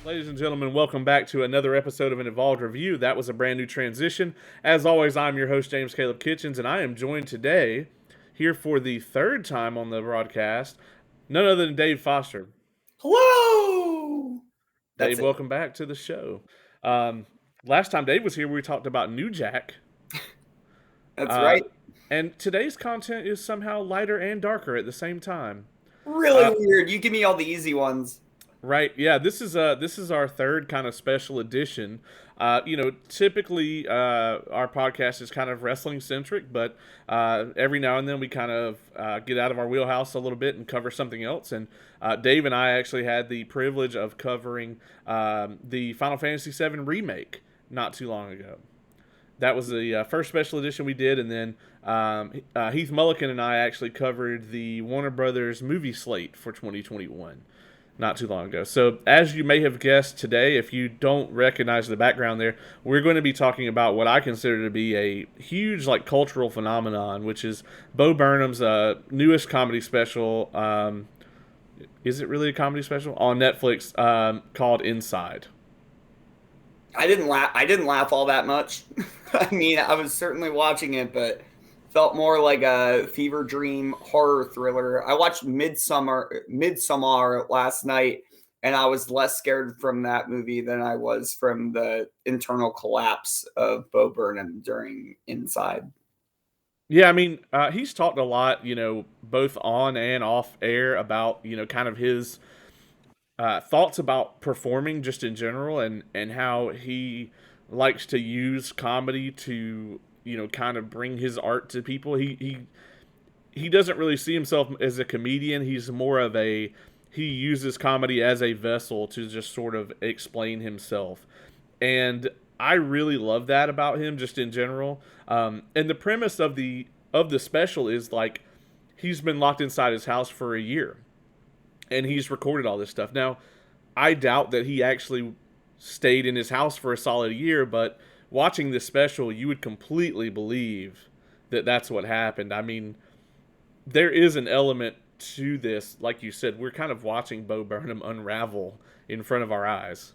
Ladies and gentlemen, welcome back to another episode of an Evolved Review. That was a brand new transition. As always, I'm your host, James Caleb Kitchens, and I am joined today, here for the third time on the broadcast, none other than Dave Foster. Hello! That's Dave, it. welcome back to the show. Um, Last time Dave was here, we talked about New Jack, That's uh, right. and today's content is somehow lighter and darker at the same time. Really Uh, weird. You give me all the easy ones. Right. Yeah. This is our third kind of special edition. Typically our podcast is kind of wrestling centric, but every now and then we kind of get out of our wheelhouse a little bit and cover something else. And Dave and I actually had the privilege of covering the Final Fantasy VII remake not too long ago. That was the first special edition we did, and then Heath Mulliken and I actually covered the Warner Brothers movie slate for 2021 not too long ago. So, as you may have guessed today, if you don't recognize the background there, we're going to be talking about what I consider to be a huge cultural phenomenon, which is Bo Burnham's newest comedy special. Is it really a comedy special on Netflix called Inside? I didn't laugh. I didn't laugh all that much. I mean, I was certainly watching it, but felt more like a fever dream horror thriller. I watched Midsummer last night, and I was less scared from that movie than I was from the internal collapse of Bo Burnham during Inside. Yeah, I mean, he's talked a lot, both on and off air about, kind of his thoughts about performing just in general, and how he likes to use comedy to kind of bring his art to people. He doesn't really see himself as a comedian. He's more of he uses comedy as a vessel to just sort of explain himself, and I really love that about him just in general. And the premise of the special is he's been locked inside his house for a year and he's recorded all this stuff. Now, I doubt that he actually stayed in his house for a solid year, but watching this special, you would completely believe that that's what happened. I mean, there is an element to this, like you said, we're kind of watching Bo Burnham unravel in front of our eyes.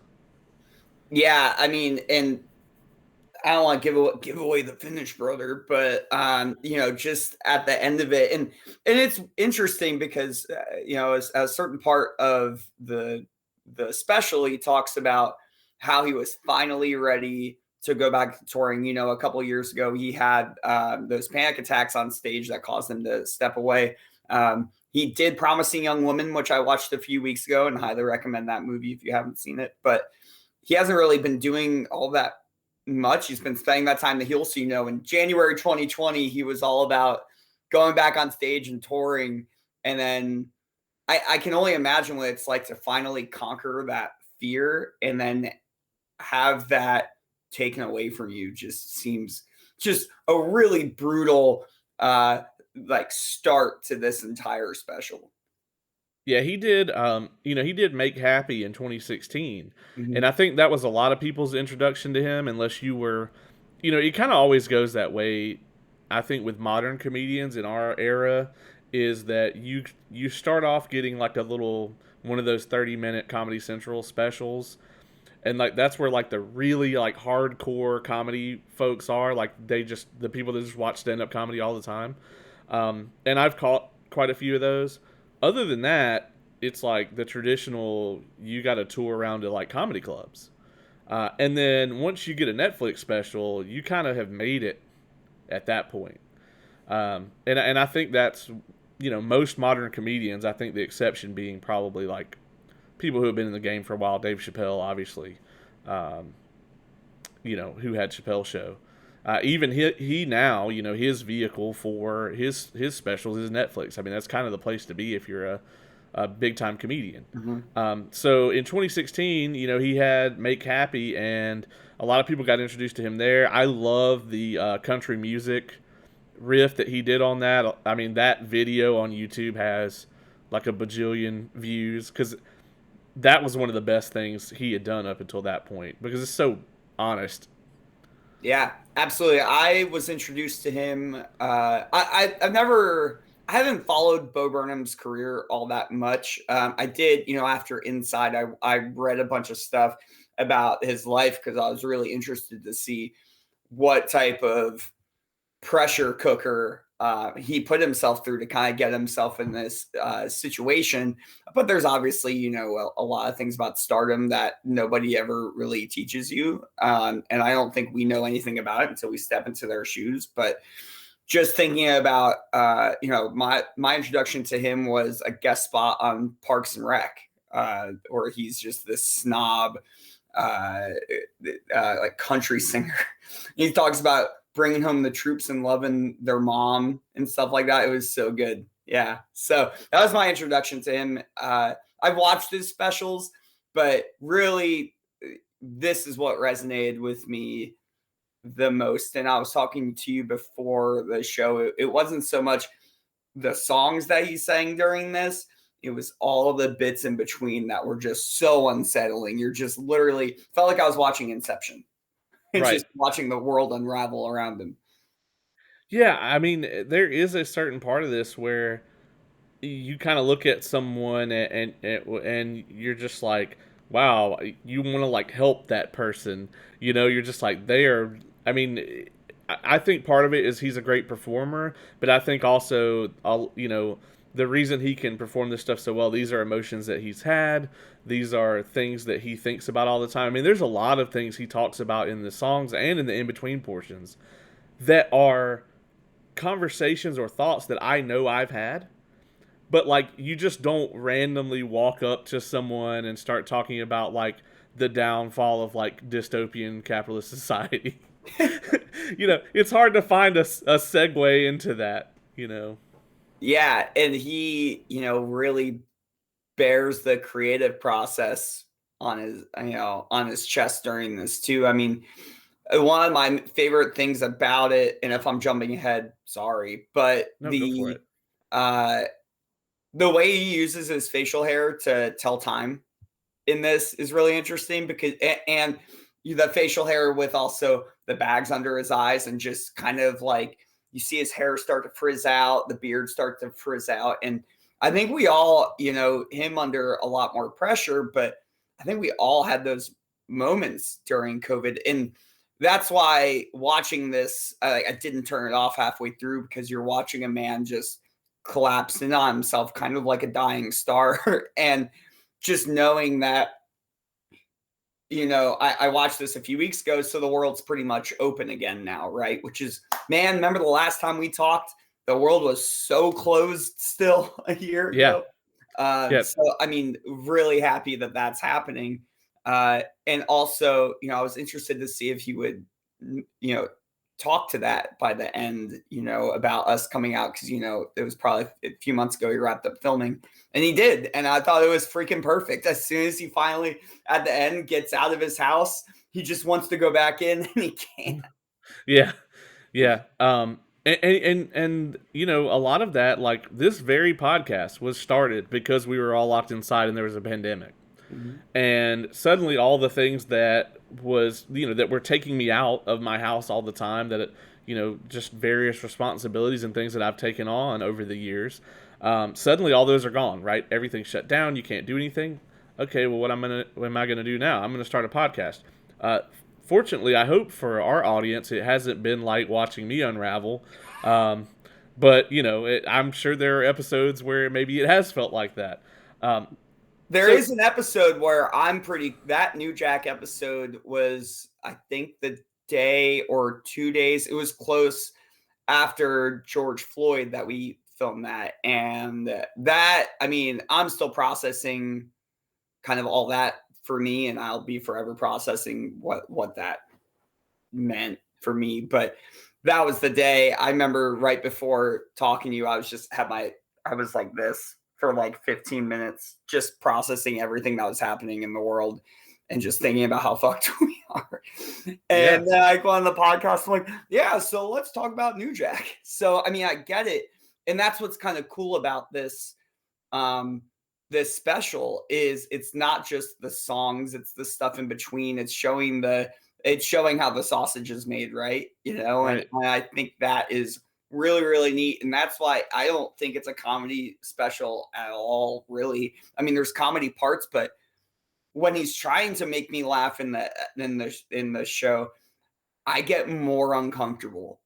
Yeah, I mean, and I don't want to give away the finish, brother, but just at the end of it, and it's interesting because as a certain part of the special, he talks about how he was finally ready to go back to touring. A couple of years ago, he had those panic attacks on stage that caused him to step away. He did Promising Young Woman, which I watched a few weeks ago, and highly recommend that movie if you haven't seen it. But he hasn't really been doing all that much. He's been spending that time to heal. So, in January 2020, he was all about going back on stage and touring. And then I can only imagine what it's like to finally conquer that fear and then have that taken away from you. Just seems just a really brutal start to this entire special. Yeah, he did. He did Make Happy in 2016, and Mm-hmm. I think that was a lot of people's introduction to him. Unless you were, it kind of always goes that way. I think with modern comedians in our era, is that you start off getting like a little one of those 30-minute Comedy Central specials, and that's where the really hardcore comedy folks are. The people that just watch stand up comedy all the time. And I've caught quite a few of those. Other than that, it's like the traditional, you got to tour around to comedy clubs. And then once you get a Netflix special, you kind of have made it at that point. And I think that's, most modern comedians, I think the exception being probably people who have been in the game for a while. Dave Chappelle, obviously, um, who had Chappelle Show. Even he now, his vehicle for his specials is Netflix. I mean, that's kind of the place to be if you're a big time comedian. Mm-hmm. So in 2016, he had Make Happy, and a lot of people got introduced to him there. I love the country music riff that he did on that. I mean, that video on YouTube has like a bajillion views because that was one of the best things he had done up until that point because it's so honest. Yeah, absolutely. I was introduced to him. I've never. I haven't followed Bo Burnham's career all that much. I did, after Inside, I read a bunch of stuff about his life because I was really interested to see what type of pressure cooker he put himself through to kind of get himself in this situation. But there's obviously, a lot of things about stardom that nobody ever really teaches you. And I don't think we know anything about it until we step into their shoes. But just thinking about, my introduction to him was a guest spot on Parks and Rec, where he's just this snob, uh, like country singer. He talks about bringing home the troops and loving their mom and stuff like that. It was so good. Yeah. So that was my introduction to him. I've watched his specials, but really, this is what resonated with me the most. And I was talking to you before the show. It wasn't so much the songs that he sang during this. It was all of the bits in between that were just so unsettling. You're just literally felt like I was watching Inception and Right. just watching the world unravel around him. Yeah, I mean, there is a certain part of this where you kind of look at someone and you're just like, wow, you want to like help that person. You're just like they are. I mean, I think part of it is he's a great performer, but I think also, the reason he can perform this stuff so well, these are emotions that he's had. These are things that he thinks about all the time. I mean, there's a lot of things he talks about in the songs and in the in between portions that are conversations or thoughts that I know I've had, but like you just don't randomly walk up to someone and start talking about like the downfall of like dystopian capitalist society. It's hard to find a segue into that. Yeah, and he, really bears the creative process on his chest during this too. I mean, one of my favorite things about it, and if I'm jumping ahead, sorry, but No, go for it. uh the way he uses his facial hair to tell time in this is really interesting because and the facial hair with also the bags under his eyes and just kind of like you see his hair start to frizz out, the beard start to frizz out. And I think we all, him under a lot more pressure, but I think we all had those moments during COVID. And that's why watching this, I didn't turn it off halfway through because you're watching a man just collapse in on himself, kind of like a dying star. And just knowing that, I watched this a few weeks ago, so the world's pretty much open again now, right? Which is, man, remember the last time we talked? The world was so closed still a year Yeah, ago. yeah, So, I mean, really happy that that's happening. And also, I was interested to see if he would, talk to that by the end, about us coming out because, it was probably a few months ago he wrapped up filming. And he did. And I thought it was freaking perfect. As soon as he finally, at the end, gets out of his house, he just wants to go back in and he can't. yeah, yeah. And a lot of that, like this very podcast, was started because we were all locked inside and there was a pandemic. Mhm. And suddenly all the things that that were taking me out of my house all the time, just various responsibilities and things that I've taken on over the years, suddenly all those are gone. Right, everything's shut down, you can't do anything. Okay, well, what am I gonna do now? I'm gonna start a podcast. uh, Fortunately, I hope for our audience it hasn't been like watching me unravel. um, but I'm sure there are episodes where maybe it has felt like that. um, There so is an episode where that New Jack episode was, I think, the day or 2 days. It was close after George Floyd that we filmed that. And that, I mean, I'm still processing kind of all that for me, and I'll be forever processing what that meant for me. But that was the day. I remember right before talking to you, I was like this for like 15 minutes, just processing everything that was happening in the world and just thinking about how fucked we are. yeah, And then I go on the podcast, I'm like, yeah, so let's talk about New Jack. So I mean, I get it. And that's what's kind of cool about um this special is it's not just the songs, it's the stuff in between. It's showing how the sausage is made, right? And right. I think that is really, really neat. And that's why I don't think it's a comedy special at all, really. I mean, there's comedy parts, but when he's trying to make me laugh in the show, I get more uncomfortable.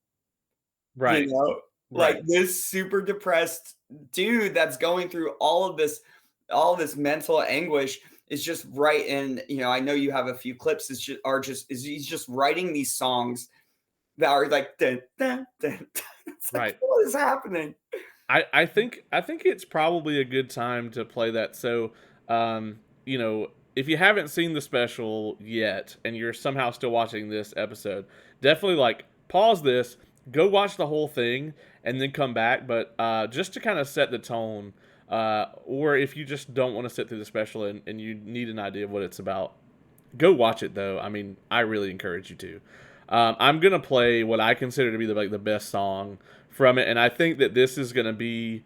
You Right. know, like Right. this super depressed dude that's going through all this mental anguish is just writing. I know you have a few clips. Is he's just writing these songs that are like dun, dun, dun, dun. It's like Right. what is happening? I think it's probably a good time to play that. So, if you haven't seen the special yet and you're somehow still watching this episode, definitely like pause this, go watch the whole thing, and then come back. But just to kind of set the tone, or if you just don't want to sit through the special and you need an idea of what it's about, go watch it though. I mean, I really encourage you to. I'm gonna play what I consider to be the best song from it, and I think that this is gonna be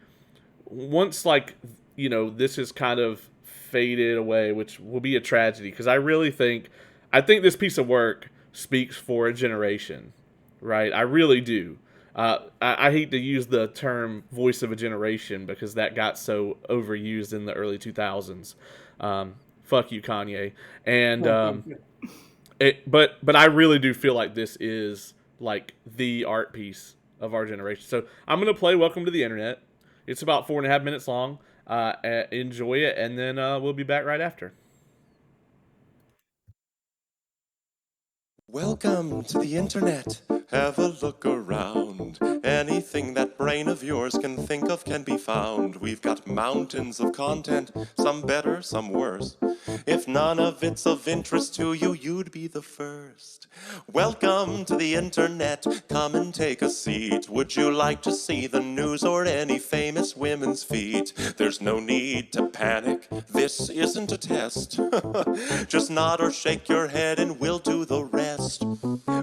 once this is kind of faded away, which will be a tragedy because I think this piece of work speaks for a generation, right? I really do. I hate to use the term "voice of a generation" because that got so overused in the early 2000s. Fuck you, Kanye. And but I really do feel like this is like the art piece of our generation. So I'm gonna play "Welcome to the Internet." It's about 4.5 minutes long. Enjoy it, and then we'll be back right after. Welcome to the internet. Have a look around. Anything that brain of yours can think of can be found. We've got mountains of content, some better, some worse. If none of it's of interest to you, you'd be the first. Welcome to the internet. Come and take a seat. Would you like to see the news or any famous women's feet? There's no need to panic. This isn't a test. Just nod or shake your head and we'll do the rest.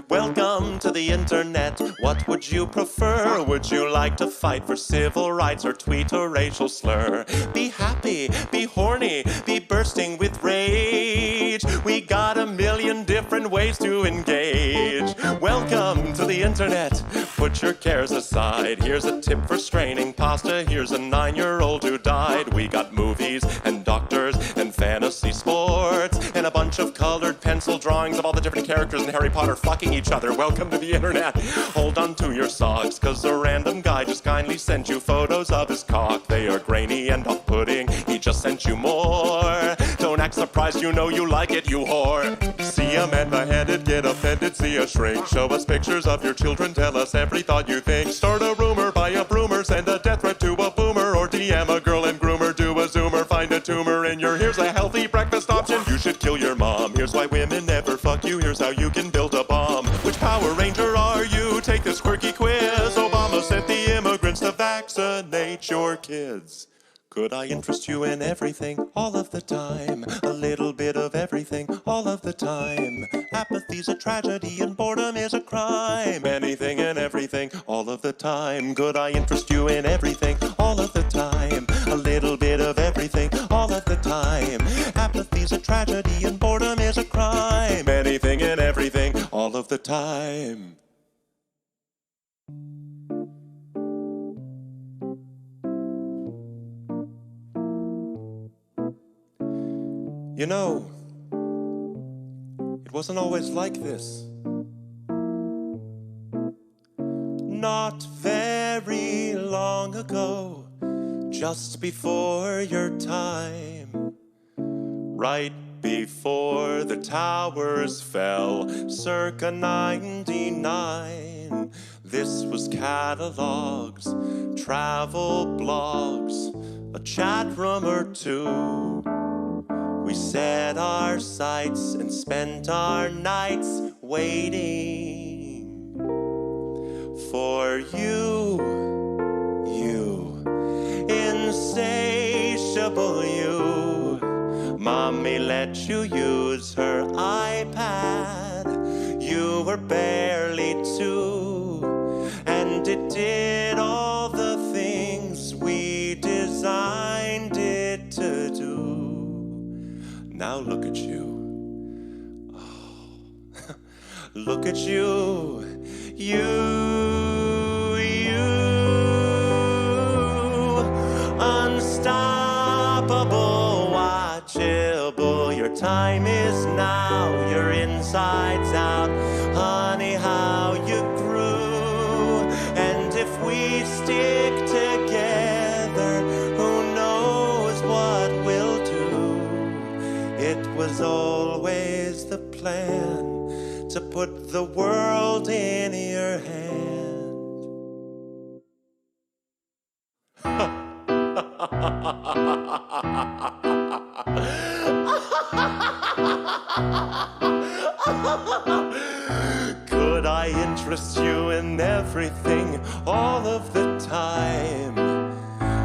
Welcome to the internet. What would you prefer? Would you like to fight for civil rights or tweet a racial slur? Be happy, be horny, be bursting with rage. We got a million different ways to engage. Welcome to the internet. Put your cares aside. Here's a tip for straining pasta. Here's a 9-year-old who died. We got movies and doctors and fantasy sports and a bunch of colored pencil drawings of all the different characters in Harry Potter fucking each other. Welcome to the internet. Hold on to your socks, cause a random guy just kindly sent you photos of his cock. They are grainy and off-putting. He just sent you more. Don't act surprised, you know you like it, you whore. See a man beheaded, get offended, see a shrink. Show us pictures of your children, tell us every thought you think. Start a rumor, buy a broomer, send a death threat to a boomer, or DM a girl and groomer, do a zoomer, find a tumor in your here's a healthy breakfast option. You should kill your mom. Here's why women never fuck you. Here's how you can build a bomb. Which Power Ranger are you? Take this quirky quiz. Obama sent the immigrants to vaccinate your kids. Could I interest you in everything, all of the time? A little bit of everything, all of the time. Apathy's a tragedy and boredom is a crime. Anything and everything, all of the time. Could I interest you in everything, all of the time? A little bit of everything, all of the time. Apathy's a tragedy and boredom is a crime. Anything and everything, all of the time. You know, it wasn't always like this. Not very long ago, just before your time, right before the towers fell, circa 99. This was catalogs, travel blogs, a chat room or two. We set our sights and spent our nights waiting for you, insatiable you. Mommy let you use her iPad. You were barely 2, and it did all the things we designed it to do. Now look at you. Oh, look at you. You time is now, your insides out. Honey, how you grew. And if we stick together, who knows what we'll do. It was always the plan to put the world in your hand. Could I interest you in everything all of the time?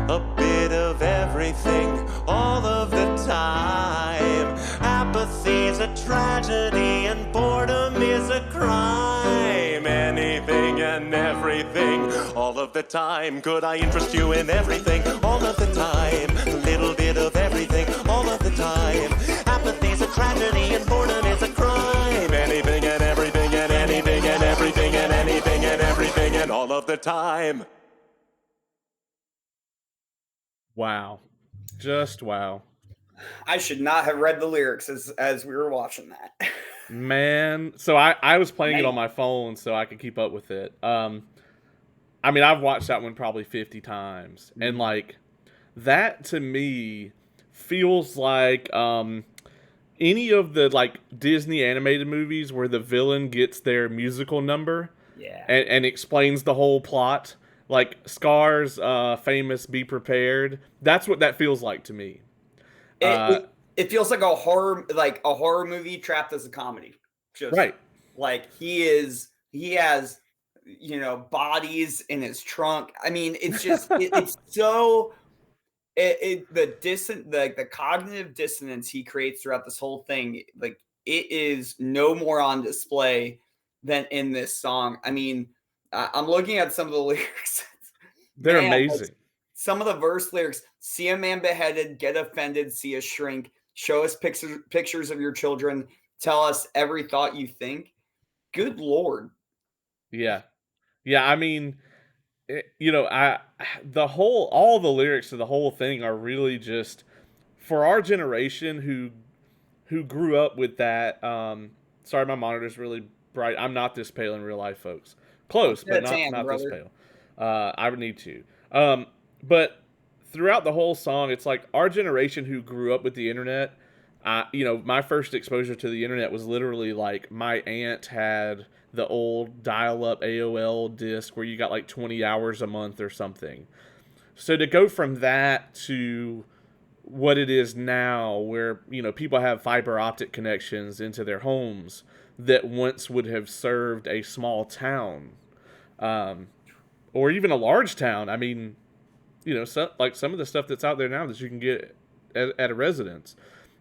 A bit of everything all of the time. Apathy's a tragedy and boredom is a crime. Anything and everything all of the time. Could I interest you in everything all of the time? A little bit of everything all of the time. Apathy's a tragedy and boredom is a crime. Anything and everything and anything and everything and anything and everything and all of the time. Wow. Just wow. I should not have read the lyrics as we were watching that. Man, so I was playing it on Man. my phone so I could keep up with it. I mean, I've watched that one probably 50 times, and like that to me feels like any of the like Disney animated movies where the villain gets their musical number Yeah. and explains the whole plot. Like Scar's famous "Be Prepared." That's what that feels like to me. It feels like a horror movie trapped as a comedy. Just Right. like he has bodies in his trunk. I mean, it's just it's so the cognitive dissonance he creates throughout this whole thing, like it is no more on display than in this song. I mean, I'm looking at some of the lyrics. They're Man, amazing. some of the verse lyrics: see a man beheaded, get offended, see a shrink, show us pictures of your children, tell us every thought you think. Good Lord. Yeah. Yeah, I mean, I all the lyrics to the whole thing are really just for our generation who grew up with that. Sorry, my monitor's really bright. I'm not this pale in real life, folks. Close, but Get a not tan, this brother. pale. I would need to. But throughout the whole song, it's like our generation who grew up with the internet. My first exposure to the internet was literally like my aunt had the old dial-up AOL disc where you got like 20 hours a month or something. So to go from that to what it is now, where people have fiber optic connections into their homes that once would have served a small town, or even a large town. I mean, like some of the stuff that's out there now that you can get at a residence.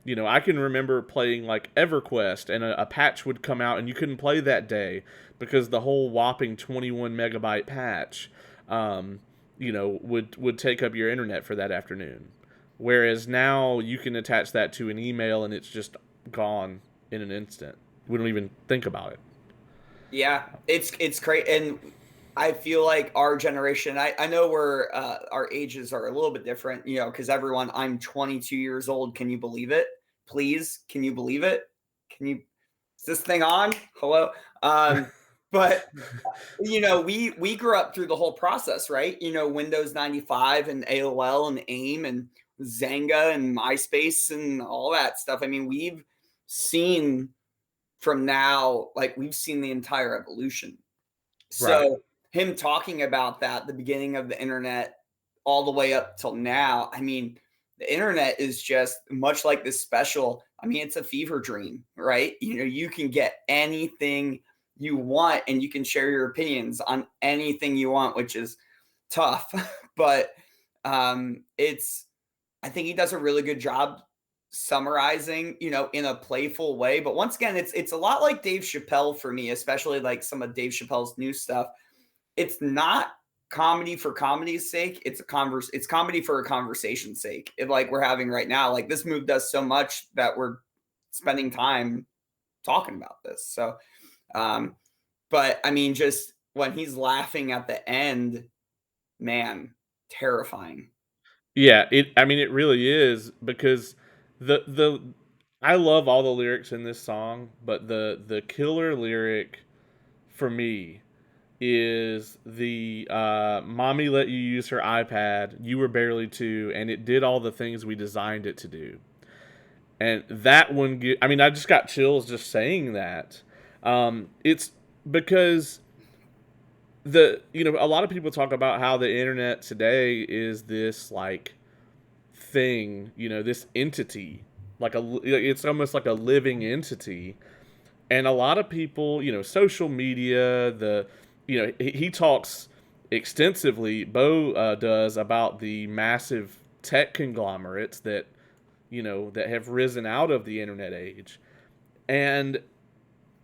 I can remember playing like EverQuest, and a patch would come out, and you couldn't play that day because the whole whopping 21 megabyte patch, would take up your internet for that afternoon. Whereas now you can attach that to an email, and it's just gone in an instant. We don't even think about it. Yeah, it's great, and I feel like our generation. I know we're our ages are a little bit different, because I'm 22 years old. Can you believe it? Please, can you believe it? Can you? Is this thing on? Hello. But we grew up through the whole process, right? Windows 95 and AOL and AIM and Zanga and MySpace and all that stuff. I mean, we've seen we've seen the entire evolution. Right. So him talking about that, the beginning of the internet, all the way up till now, I mean, the internet is just much like this special. I mean, it's a fever dream, right? You can get anything you want and you can share your opinions on anything you want, which is tough. But I think he does a really good job summarizing, in a playful way. But once again, it's a lot like Dave Chappelle for me, especially like some of Dave Chappelle's new stuff. It's not comedy for comedy's sake. It's comedy for a conversation's sake. Like we're having right now. Like this moved us so much that we're spending time talking about this. So but I mean, just when he's laughing at the end, man, terrifying. Yeah, I mean, it really is because the I love all the lyrics in this song, but the killer lyric for me is the mommy let you use her iPad. You were barely two, and it did all the things we designed it to do. And that one, I mean, I just got chills just saying that. It's because a lot of people talk about how the internet today is this like thing, this entity, it's almost like a living entity. And a lot of people, social media, he talks extensively, Bo does, about the massive tech conglomerates that have risen out of the internet age. And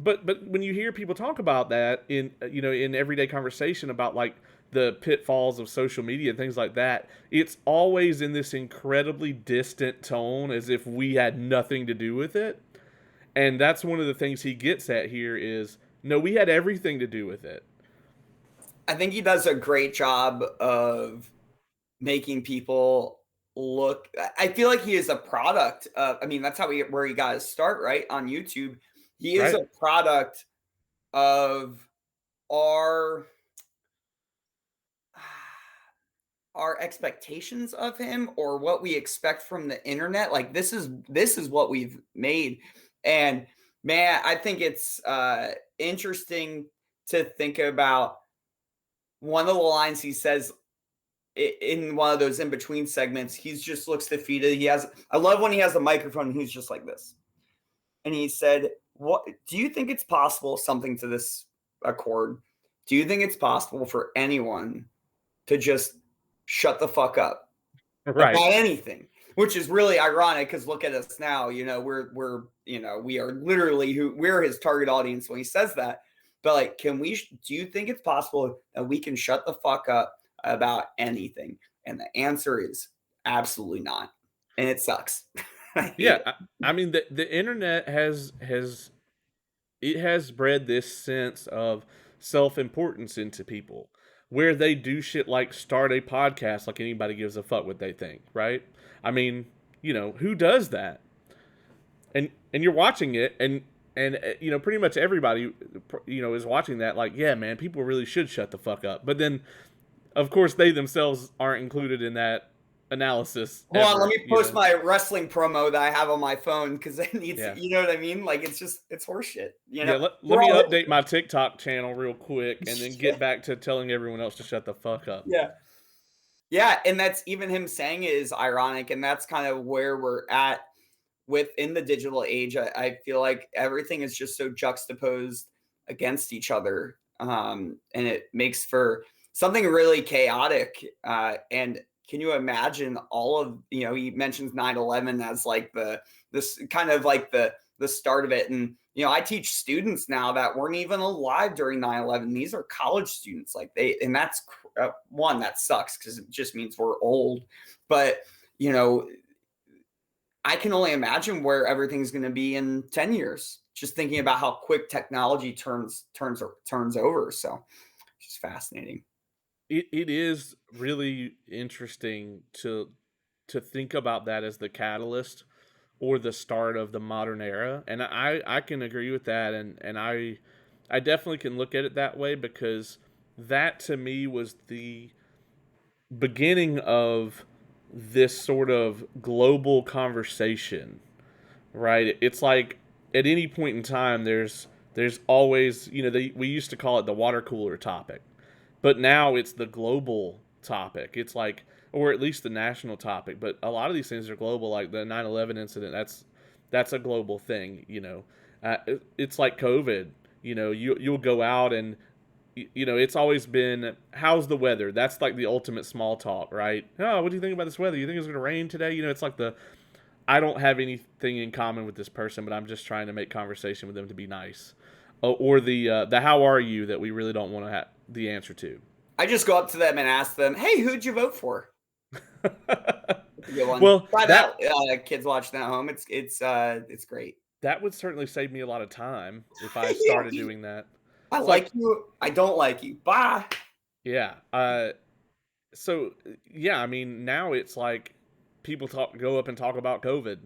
but when you hear people talk about that in everyday conversation about like the pitfalls of social media and things like that, it's always in this incredibly distant tone, as if we had nothing to do with it. And that's one of the things he gets at here is, no, we had everything to do with it. I think he does a great job of making people look. I feel like he is a product of, I mean, that's where he got his start, right? On YouTube. He is Right. a product of our our expectations of him, or what we expect from the internet. Like, this is what we've made. And man, I think it's interesting to think about one of the lines he says in one of those in between segments. He just looks defeated. I love when he has the microphone and he's just like this. And he said, "What do you think it's possible?" Something to this accord. Do you think it's possible for anyone to just shut the fuck up Right. about anything? Which is really ironic, because look at us now. We are literally we're his target audience when he says that. But like, do you think it's possible that we can shut the fuck up about anything? And the answer is absolutely not. And it sucks. I hate Yeah, it. I mean the internet has bred this sense of self-importance into people, where they do shit like start a podcast like anybody gives a fuck what they think, right? I mean, who does that? And you're watching it, and pretty much everybody is watching that like, yeah, man, people really should shut the fuck up. But then of course they themselves aren't included in that analysis Hold on, let ever, me post my wrestling promo that I have on my phone, because it needs, Yeah. you know what I mean? Like, it's horseshit. Yeah, let We're me all update my TikTok channel real quick and then get back to telling everyone else to shut the fuck up. yeah. Yeah, and that's even him saying it is ironic, and that's kind of where we're at within the digital age. I feel like everything is just so juxtaposed against each other, and it makes for something really chaotic. And can you imagine all of, he mentions 9/11 as like this kind of like the start of it. And I teach students now that weren't even alive during 9/11. These are college students, and that's one that sucks, because it just means we're old. But you know I can only imagine where everything's going to be in 10 years, just thinking about how quick technology turns over. So it's just fascinating. It is really interesting to think about that as the catalyst or the start of the modern era. And I can agree with that, and I definitely can look at it that way, because that to me was the beginning of this sort of global conversation, right? It's like at any point in time, there's always, we used to call it the water cooler topic, but now it's the global topic. It's like, or at least the national topic, but a lot of these things are global, like the 9/11 incident. That's a global thing. It's like COVID. You'll go out and it's always been, how's the weather? That's like the ultimate small talk, right? Oh, what do you think about this weather? You think it's going to rain today? It's like I don't have anything in common with this person, but I'm just trying to make conversation with them to be nice. Or the how are you that we really don't want to have the answer to. I just go up to them and ask them, "Hey, who'd you vote for?" That's a good one. Well, Try that, kids watching at home. It's great. that would certainly save me a lot of time if I Yeah, started doing that. I It's like like, you. I don't like you. Bye. yeah. So yeah, I mean, now it's like people go up and talk about COVID.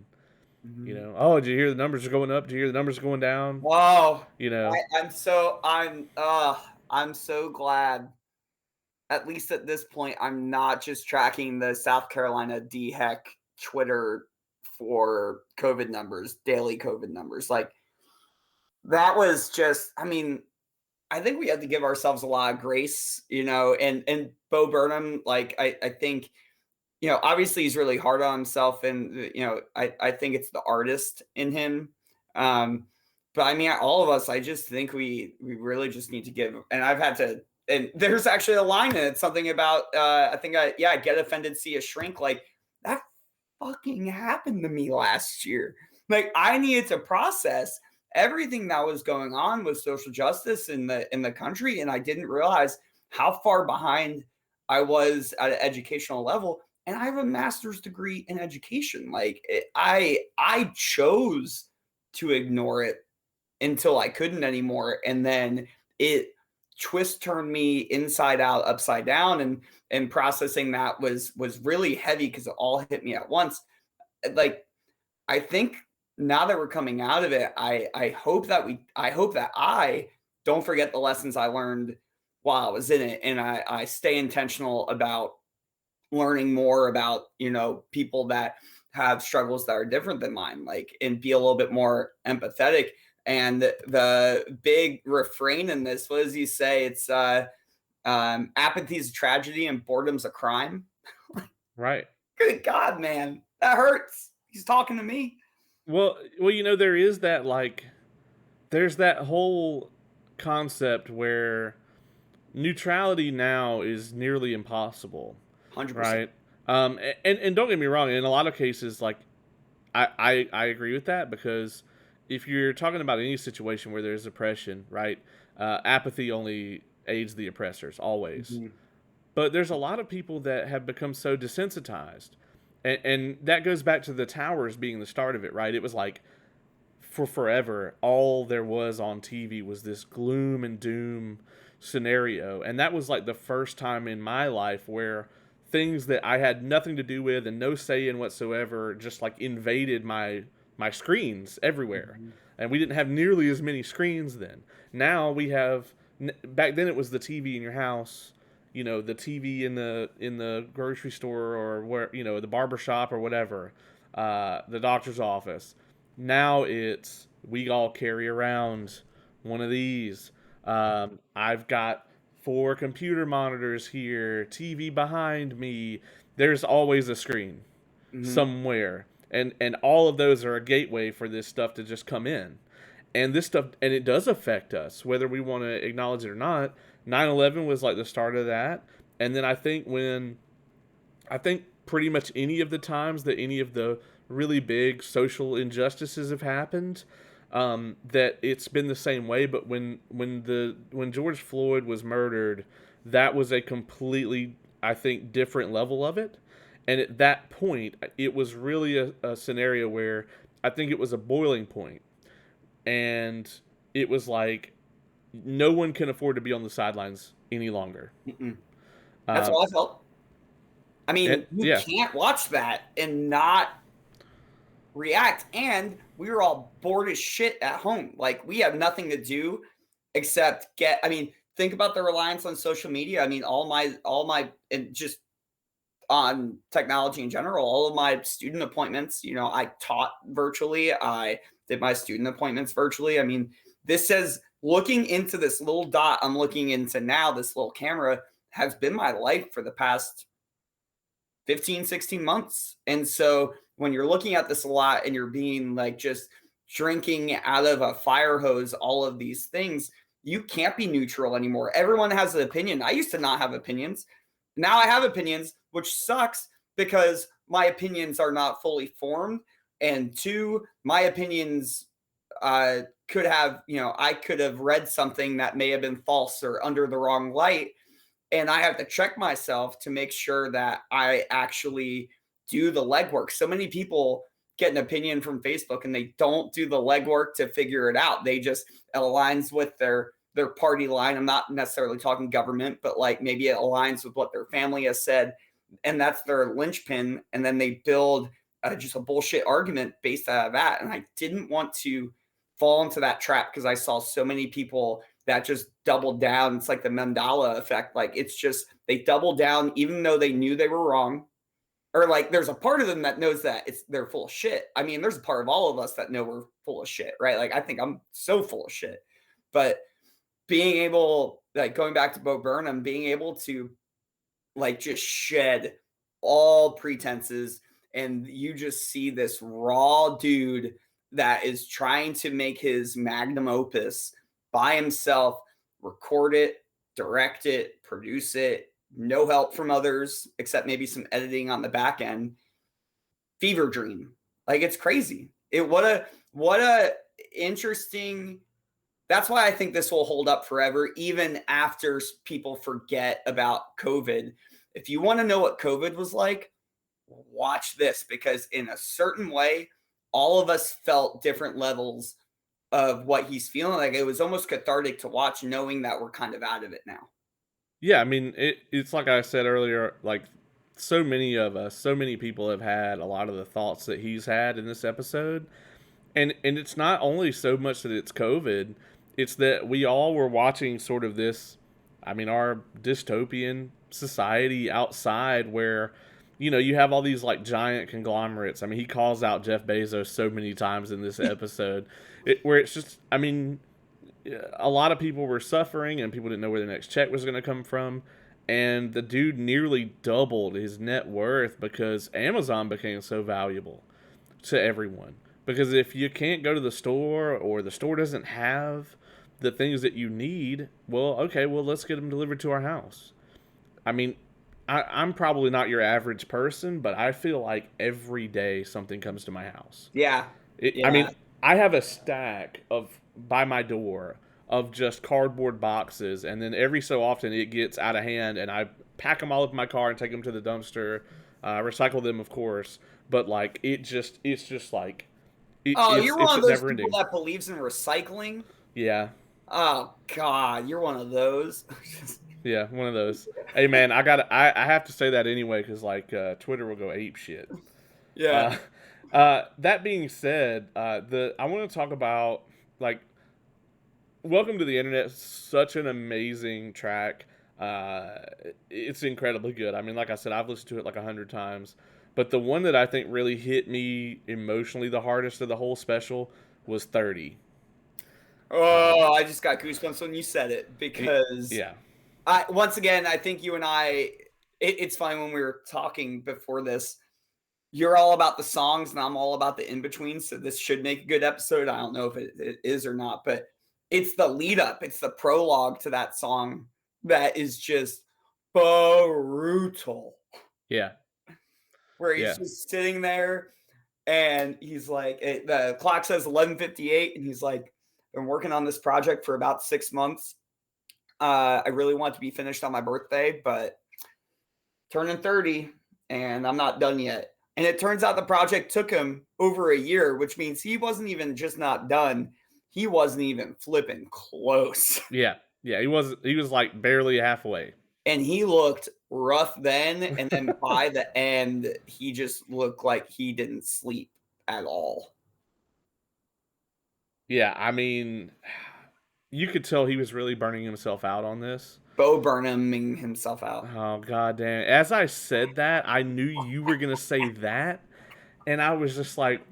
You know, oh, did you hear the numbers are going up? Did you hear the numbers are going down? Wow. You know, I'm so glad. At least at this point, I'm not just tracking the South Carolina DHEC Twitter for COVID numbers, daily COVID numbers. Like that was just, I mean, I think we had to give ourselves a lot of grace, and Bo Burnham, like I think, obviously he's really hard on himself, and I think it's the artist in him. Um, but I mean, all of us, I just think we really just need to give. And I've had to. And there's actually a line in it, something about I think get offended, see a shrink. Like that fucking happened to me last year. Like I needed to process everything that was going on with social justice in the country, and I didn't realize how far behind I was at an educational level. And I have a master's degree in education. I chose to ignore it until I couldn't anymore, and then it twist turned me inside out, upside down, and processing that was really heavy because it all hit me at once. Like I think now that we're coming out of it, I hope that I don't forget the lessons I learned while I was in it, and I stay intentional about learning more about people that have struggles that are different than mine, like, and be a little bit more empathetic. And the big refrain in this, what does he say? It's apathy is a tragedy and boredom's a crime. right. Good God, man, that hurts. He's talking to me. Well, there is that, like, there's that whole concept where neutrality now is nearly impossible, 100%. right? And don't get me wrong, in a lot of cases, like, I agree with that, because if you're talking about any situation where there's oppression, right, apathy only aids the oppressors, always. Mm-hmm. But there's a lot of people that have become so desensitized. And that goes back to the towers being the start of it, right? It was like, for forever, all there was on TV was this gloom and doom scenario. And that was like the first time in my life where things that I had nothing to do with and no say in whatsoever just like invaded my screens everywhere. Mm-hmm. And we didn't have nearly as many screens then. Now we have, back then it was the TV in your house, the TV in the grocery store, or where, the barber shop or whatever, the doctor's office. Now it's, we all carry around one of these. I've got 4 computer monitors here, TV behind me. There's always a screen somewhere, and all of those are a gateway for this stuff to just come in. And this stuff, and it does affect us whether we want to acknowledge it or not. 9/11 was like the start of that. And then I think pretty much any of the times that any of the really big social injustices have happened, that it's been the same way. But when George Floyd was murdered, that was a completely, I think, different level of it. And at that point, it was really a scenario where I think it was a boiling point. And it was like, no one can afford to be on the sidelines any longer. That's how I felt. I mean, you yeah. can't watch that and not react. And we were all bored as shit at home. Like we have nothing to do except think about the reliance on social media. I mean, all my, and just on technology in general, all of my student appointments, I taught virtually. I did my student appointments virtually. I mean, this says, looking into this little dot I'm looking into now, this little camera, has been my life for the past 15, 16 months. And so when you're looking at this a lot and you're being like just drinking out of a fire hose, all of these things, you can't be neutral anymore. Everyone has an opinion. I used to not have opinions. Now I have opinions, which sucks because my opinions are not fully formed. And 2, my opinions could have, I could have read something that may have been false or under the wrong light. And I have to check myself to make sure that I actually do the legwork. So many people get an opinion from Facebook and they don't do the legwork to figure it out. They just, it aligns with their party line. I'm not necessarily talking government, but like maybe it aligns with what their family has said, and that's their linchpin. And then they build just a bullshit argument based out of that. And I didn't want to fall into that trap because I saw so many people that just doubled down. It's like the Mandela effect. Like it's just they doubled down even though they knew they were wrong. Or like there's a part of them that knows that they're full of shit. I mean, there's a part of all of us that know we're full of shit, right? Like I think I'm so full of shit. But being able, like going back to Bo Burnham, being able to like just shed all pretenses and you just see this raw dude that is trying to make his magnum opus by himself, record it, direct it, produce it, no help from others except maybe some editing on the back end. Fever dream. Like it's crazy. What a interesting. That's why I think this will hold up forever, even after people forget about COVID. If you want to know what COVID was like, watch this, because in a certain way, all of us felt different levels of what he's feeling. Like it was almost cathartic to watch, knowing that we're kind of out of it now. Yeah, I mean, it's like I said earlier, like so many of us, so many people have had a lot of the thoughts that he's had in this episode. And it's not only so much that it's COVID, it's that we all were watching sort of this, I mean, our dystopian society outside where, you have all these like giant conglomerates. I mean, he calls out Jeff Bezos so many times in this episode, where it's just, I mean, a lot of people were suffering and people didn't know where the next check was going to come from. And the dude nearly doubled his net worth because Amazon became so valuable to everyone. Because if you can't go to the store or the store doesn't have the things that you need, well, okay, well, let's get them delivered to our house. I mean, I'm probably not your average person, but I feel like every day something comes to my house. Yeah. I mean, I have a stack by my door of just cardboard boxes, and then every so often it gets out of hand, and I pack them all up in my car and take them to the dumpster, recycle them, of course. But like, it's just like, you're one of those people ending. that believes in recycling. Yeah. Oh God, you're one of those. Yeah, one of those. Hey man, I have to say that anyway because like Twitter will go ape shit. Yeah. That being said, I want to talk about like Welcome to the Internet. Such an amazing track. It's incredibly good. I mean, like I said, I've listened to it like 100 times. But the one that I think really hit me emotionally the hardest of the whole special was 30. Oh, I just got goosebumps when you said it because yeah. Once again, I think you and it's fine when we were talking before this. You're all about the songs and I'm all about the in-between. So this should make a good episode. I don't know if it is or not, but it's the lead up. It's the prologue to that song that is just brutal. Yeah. Where he's just sitting there and he's like, the clock says 11:58 and he's like, been working on this project for about 6 months. I really want to be finished on my birthday, but turning 30 and I'm not done yet. And it turns out the project took him over a year, which means he wasn't even just not done. He wasn't even flipping close. Yeah. Yeah. He was like barely halfway. And he looked rough then. And then by the end, he just looked like he didn't sleep at all. Yeah. I mean, you could tell he was really burning himself out on this. Bo Burnhaming himself out. Oh, god damn. As I said that, I knew you were going to say that. And I was just like,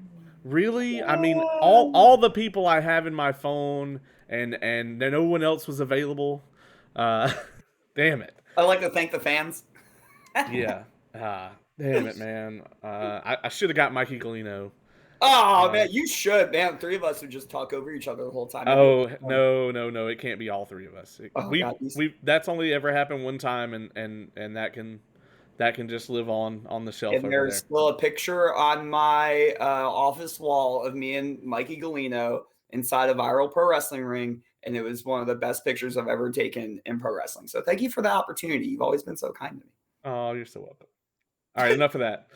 really? I mean, all the people I have in my phone and no one else was available. Damn it. I'd like to thank the fans. Yeah. Damn it, man. I should have got Mikey Galino. Oh, man, you should, man. Three of us would just talk over each other the whole time. Oh, no. It can't be all three of us. That's only ever happened one time, and that can just live on the shelf. And there's still a picture on my office wall of me and Mikey Galino inside a viral pro wrestling ring, and it was one of the best pictures I've ever taken in pro wrestling. So thank you for the opportunity. You've always been so kind to me. Oh, you're so welcome. All right, enough of that.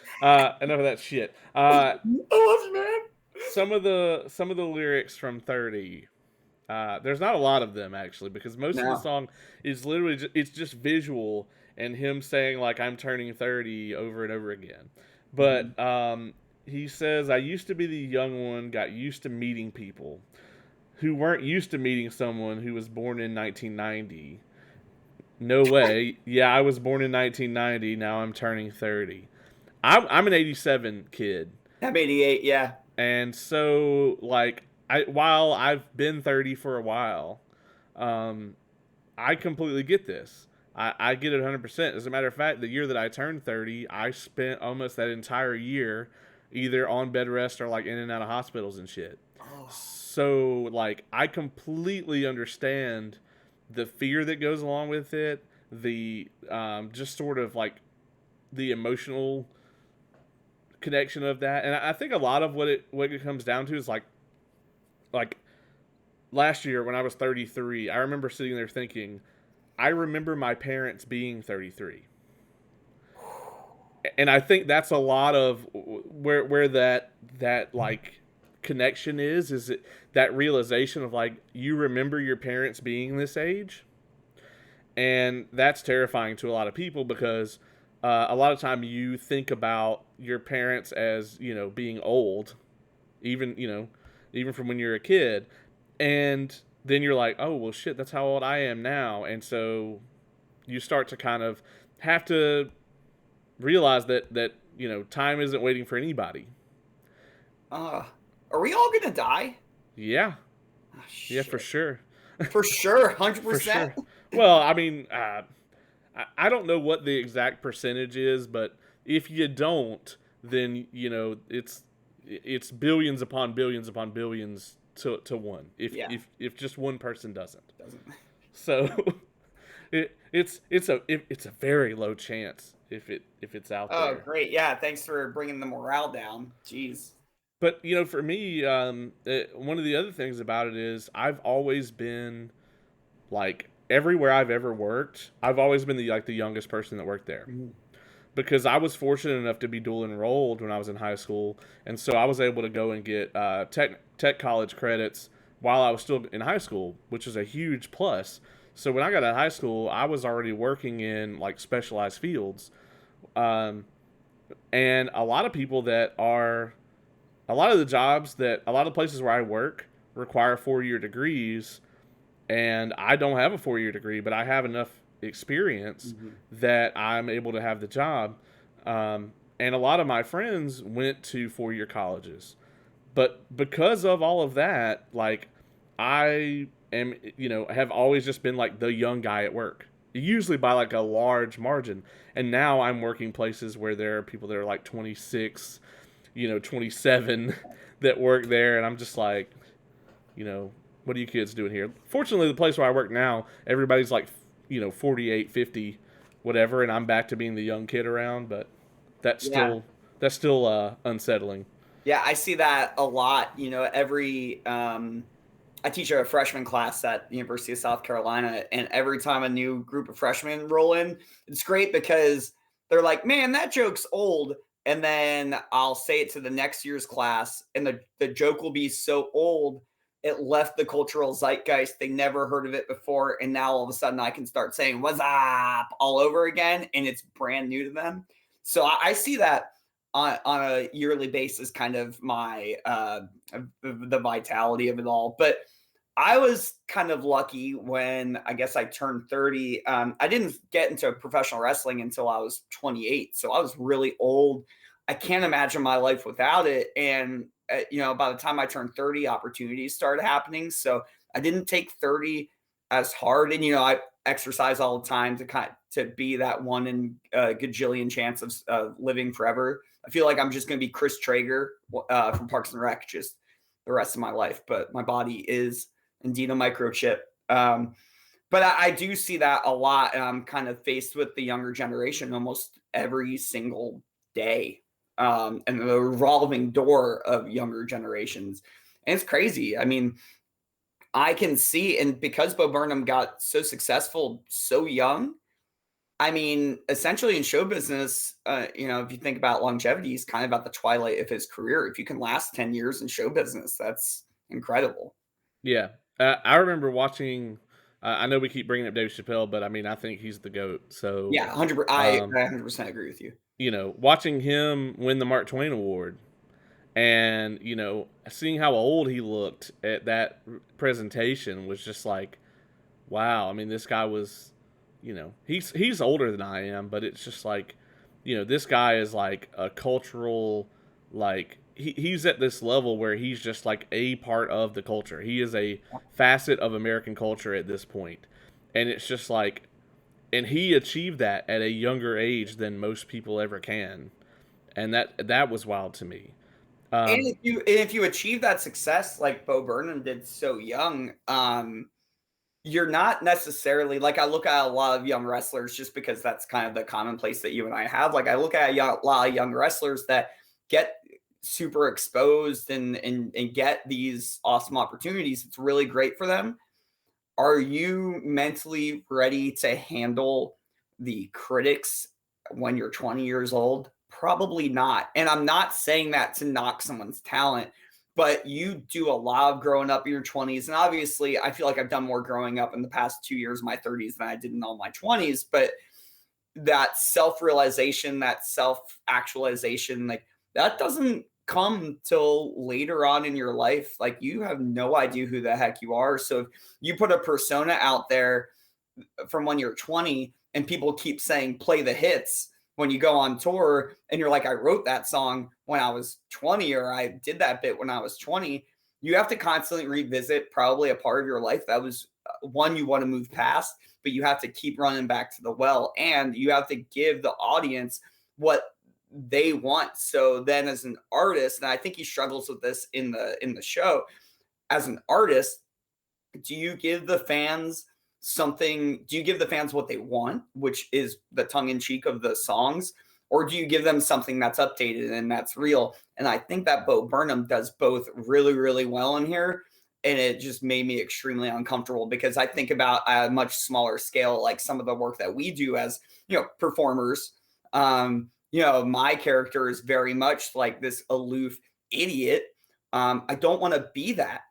Enough of that shit. I love you, man. Some of the lyrics from 30. There's not a lot of them actually, because most of the song is literally it's just visual and him saying like I'm turning 30 over and over again. But he says, I used to be the young one, got used to meeting people who weren't used to meeting someone who was born in 1990. No way. Yeah, I was born in 1990. Now I'm turning 30. I'm an 87 kid. I'm 88. Yeah. And so, like, while I've been 30 for a while, um, I completely get this. I get it 100%. As a matter of fact, the year that I turned 30, I spent almost that entire year either on bed rest or like in and out of hospitals and shit. Oh, So, like, I completely understand the fear that goes along with it, the just sort of like the emotional connection of that. And I think a lot of what it comes down to is like last year when I was 33, I remember sitting there thinking, I remember my parents being 33. And I think that's a lot of where that like connection is it that realization of like you remember your parents being this age, and that's terrifying to a lot of people because a lot of time you think about your parents as being old, even even from when you're a kid, and then you're like, oh well shit, that's how old I am now. And so you start to kind of have to realize that time isn't waiting for anybody. uh, are we all gonna die? Yeah, Oh, yeah, for shit. sure. For sure, hundred For percent. sure. Well, I mean, I don't know what the exact percentage is, but if you don't, then it's billions upon billions to one. If Yeah, if just one person doesn't, doesn't. so it's a very low chance if it's out Oh, there. great. Yeah, thanks for bringing the morale down. Jeez. But for me, one of the other things about it is I've always been like everywhere I've ever worked, I've always been the youngest person that worked there Mhm. because I was fortunate enough to be dual enrolled when I was in high school, and so I was able to go and get tech college credits while I was still in high school, which is a huge plus. So when I got out of high school, I was already working in like specialized fields, um, and a lot of the jobs that a lot of places where I work require 4-year degrees, and I don't have a 4-year degree, but I have enough experience Mhm. that I'm able to have the job. And a lot of my friends went to 4-year colleges, but because of all of that, like I am, have always just been like the young guy at work, usually by like a large margin. And now I'm working places where there are people that are like 26, 27 that work there, and I'm just like, you know, what are you kids doing here? Fortunately, the place where I work now, everybody's like, 48, 50, whatever, and I'm back to being the young kid around, but that's Yeah. still that's still unsettling. Yeah, I see that a lot. Every I teach a freshman class at the University of South Carolina, and every time a new group of freshmen roll in, it's great because they're like, "Man, that joke's old." And then I'll say it to the next year's class, and the joke will be so old it left the cultural zeitgeist. They never heard of it before, and now all of a sudden I can start saying "What's up" all over again, and it's brand new to them. So I see that on a yearly basis, kind of my the vitality of it all. But I was kind of lucky when I guess I turned 30. I didn't get into professional wrestling until I was 28. So I was really old. I can't imagine my life without it. And, by the time I turned 30, opportunities started happening. So I didn't take 30 as hard. And, I exercise all the time to be that one in a gajillion chance of living forever. I feel like I'm just going to be Chris Traeger from Parks and Rec just the rest of my life. But my body is indeed a microchip. But I do see that a lot, and I'm kind of faced with the younger generation almost every single day, and the revolving door of younger generations. And it's crazy. I mean, I can see, and because Bo Burnham got so successful so young, I mean, essentially in show business, if you think about longevity, he's kind of at the twilight of his career. If you can last 10 years in show business, that's incredible. Yeah, I remember watching. I know we keep bringing up Dave Chappelle, but I mean, I think he's the goat. So, Yeah, 100. I um, 100% agree with you. watching him win the Mark Twain Award, And seeing how old he looked at that presentation was just like, wow. I mean, this guy was, he's older than I am, but it's just like, this guy is like a cultural, like he's at this level where he's just like a part of the culture. He is a facet of American culture at this point, and it's just like, and he achieved that at a younger age than most people ever can, and that was wild to me. And Um, if you achieve that success like Bo Burnham did so young, you're not necessarily like, I look at a lot of young wrestlers just because that's kind of the commonplace that you and I have. Like I look at a lot of young wrestlers that get super exposed and get these awesome opportunities. It's really great for them. Are you mentally ready to handle the critics when you're 20 years old? Probably not. And I'm not saying that to knock someone's talent, but you do a lot of growing up in your 20s. And obviously, I feel like I've done more growing up in the past 2 years of my 30s than I did in all my 20s. But that self realization, that self actualization, like that doesn't come till later on in your life. Like you have no idea who the heck you are. So if you put a persona out there from when you're 20 and people keep saying play the hits when you go on tour and you're like, I wrote that song when I was 20 or I did that bit when I was 20, you have to constantly revisit probably a part of your life that was one you want to move past, but you have to keep running back to the well and you have to give the audience what they want. So then as an artist, and I think he struggles with this in the show, as an artist, do you give the fans do you give the fans what they want, which is the tongue in cheek of the songs, or do you give them something that's updated and that's real? And I think that Bo Burnham does both really, really well in here. And it just made me extremely uncomfortable because I think about a much smaller scale, like some of the work that we do as, performers. My character is very much like this aloof idiot. I don't want to be that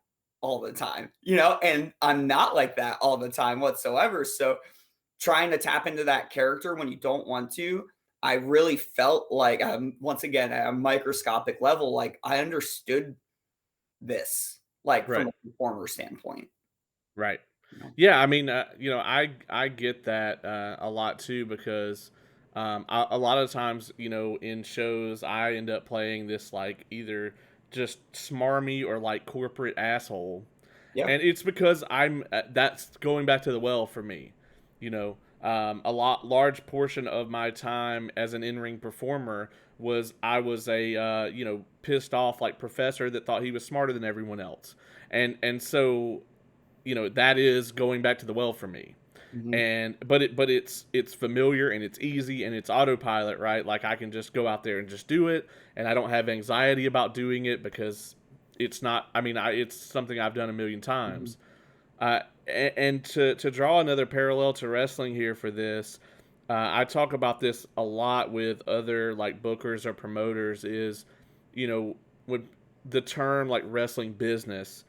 all the time, and I'm not like that all the time whatsoever. So trying to tap into that character when you don't want to, I really felt like once again at a microscopic level, like I understood this, like from right. a performer standpoint. Right. You know? Yeah, I mean, I get that a lot too because a lot of times, in shows, I end up playing this like either just smarmy or like corporate asshole, Yeah. and it's because that's going back to the well for me. A large portion of my time as an in-ring performer was I was a pissed off like professor that thought he was smarter than everyone else, and so that is going back to the well for me. Mhm. And it's familiar and it's easy and it's autopilot, right? Like I can just go out there and just do it, and I don't have anxiety about doing it because it's not. I mean, it's something I've done a million Mhm. times. And to draw another parallel to wrestling here for this, I talk about this a lot with other like bookers or promoters. Is when the term like wrestling business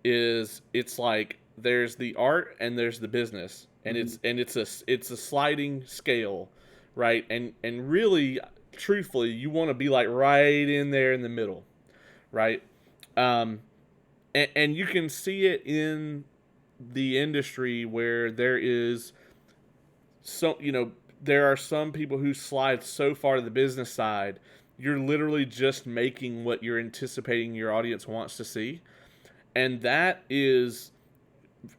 is, it's like there's the art and there's the business, and Mhm. it's a sliding scale, right? And really, truthfully, you want to be like right in there in the middle, right? Um, and you can see it in the industry where there is so there are some people who slide so far to the business side, you're literally just making what you're anticipating your audience wants to see, and that is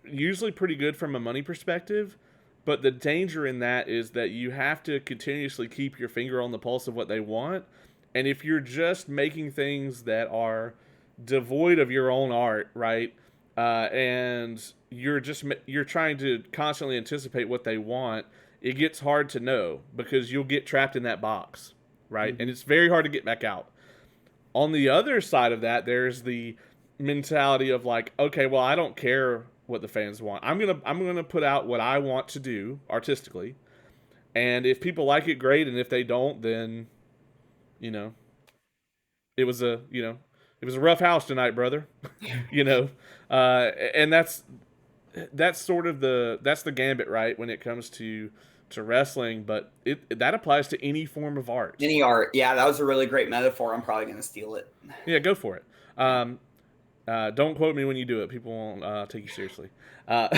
usually pretty good from a money perspective. But the danger in that is that you have to continuously keep your finger on the pulse of what they want. And if you're just making things that are devoid of your own art, right? And you're trying to constantly anticipate what they want, it gets hard to know because you'll get trapped in that box, right? And Mhm. it's very hard to get back out. On the other side of that, there's the mentality of like, okay, well, I don't care what the fans want. I'm gonna put out what I want to do artistically, and if people like it, great, and if they don't, then you know, it was a it was a rough house tonight, brother. you know, and that's sort of that's the gambit, right? When it comes to to wrestling, but that applies to any form of art. Any art. Yeah, that was a really great metaphor. I'm probably going to steal it. Yeah, go for it. Don't quote me when you do it. People won't take you seriously. Uh,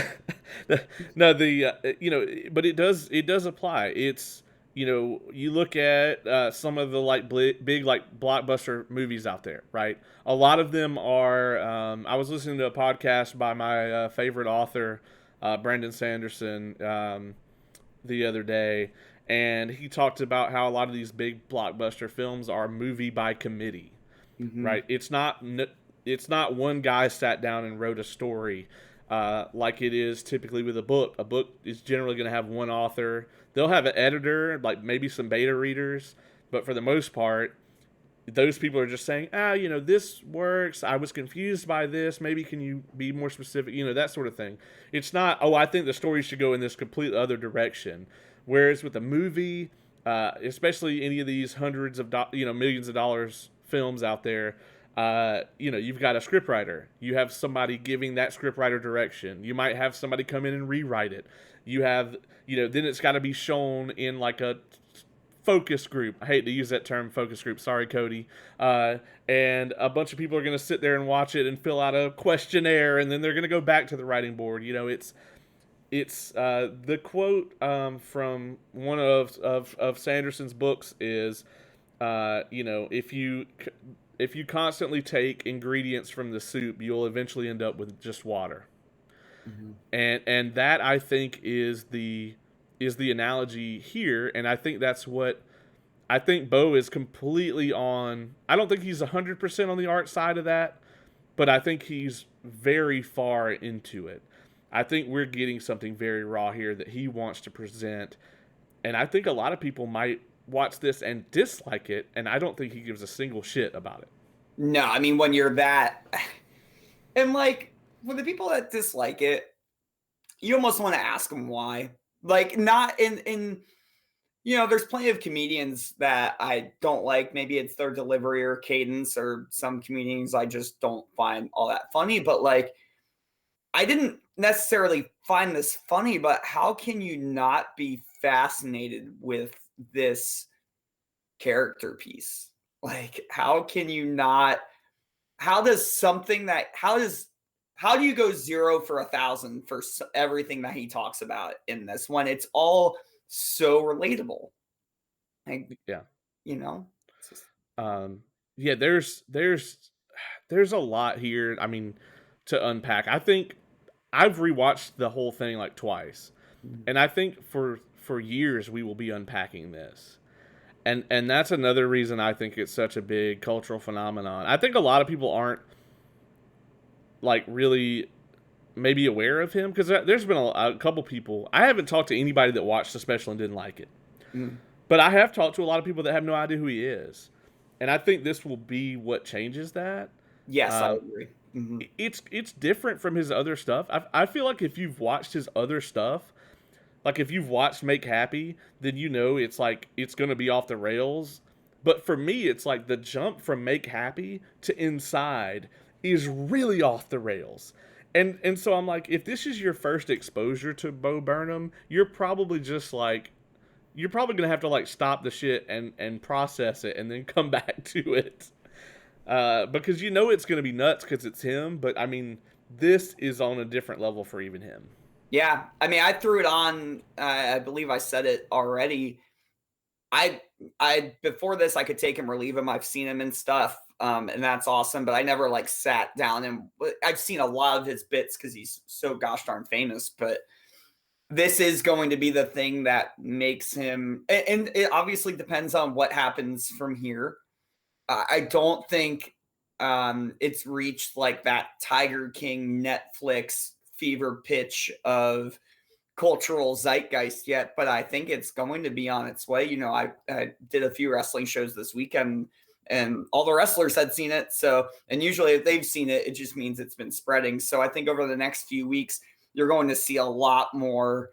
no, but it does apply. It's you look at some of the like big like blockbuster movies out there, right? A lot of them are. I was listening to a podcast by my favorite author, Brandon Sanderson, the other day, and he talked about how a lot of these big blockbuster films are movie by committee, right? It's not one guy sat down and wrote a story like it is typically with a book. A book is generally going to have one author. They'll have an editor, like maybe some beta readers, but for the most part, those people are just saying, this works. I was confused by this. Maybe can you be more specific? That sort of thing. It's not, I think the story should go in this complete other direction. Whereas with a movie, especially any of these hundreds of, millions of dollars films out there, you've got a scriptwriter. You have somebody giving that scriptwriter direction. You might have somebody come in and rewrite it. You have, then it's got to be shown in like a focus group. I hate to use that term, focus group. Sorry, Cody. And a bunch of people are going to sit there and watch it and fill out a questionnaire, and then they're going to go back to the writing board. It's the quote from one of Sanderson's books is, if you constantly take ingredients from the soup, you'll eventually end up with just water. Mm-hmm. And that, I think, is the analogy here, and I think that's what I think Bo is completely on. I don't think he's 100% on the art side of that, but I think he's very far into it. I think we're getting something very raw here that he wants to present, and I think a lot of people might watch this and dislike it, and I don't think he gives a single shit about it. No, I mean, when you're that, and like, for the people that dislike it, you almost want to ask them why. Like, not in there's plenty of comedians that I don't like. Maybe it's their delivery or cadence, or some comedians I just don't find all that funny. But like, I didn't necessarily find this funny, but how can you not be fascinated with this character piece? Like, how can you not? How do you go 0 for 1,000 for everything that he talks about in this one? It's all so relatable. Like, yeah, just... yeah. There's a lot here. I mean, to unpack. I think I've rewatched the whole thing like twice, and I think for years we will be unpacking this. And that's another reason I think it's such a big cultural phenomenon. I think a lot of people aren't like really maybe aware of him, because there's been a couple people. I haven't talked to anybody that watched the special and didn't like it. But I have talked to a lot of people that have no idea who he is. And I think this will be what changes that. Yes, I agree. Mm-hmm. It's different from his other stuff. I feel like if you've watched his other stuff, like if you've watched Make Happy, then it's like it's going to be off the rails. But for me, it's like the jump from Make Happy to Inside is really off the rails. And so I'm like, if this is your first exposure to Bo Burnham, you're probably going to have to like stop the shit and process it and then come back to it. Because it's going to be nuts because it's him. But I mean, this is on a different level for even him. Yeah. I mean, I threw it on, I believe I said it already. I before this, I could take him or leave him. I've seen him and stuff. And that's awesome. But I never like sat down, and I've seen a lot of his bits because he's so gosh darn famous. But this is going to be the thing that makes him, and it obviously depends on what happens from here. I don't think it's reached like that Tiger King Netflix fever pitch of cultural zeitgeist yet, but I think it's going to be on its way. I did a few wrestling shows this weekend, and all the wrestlers had seen it. So, and usually if they've seen it, it just means it's been spreading. So I think over the next few weeks, you're going to see a lot more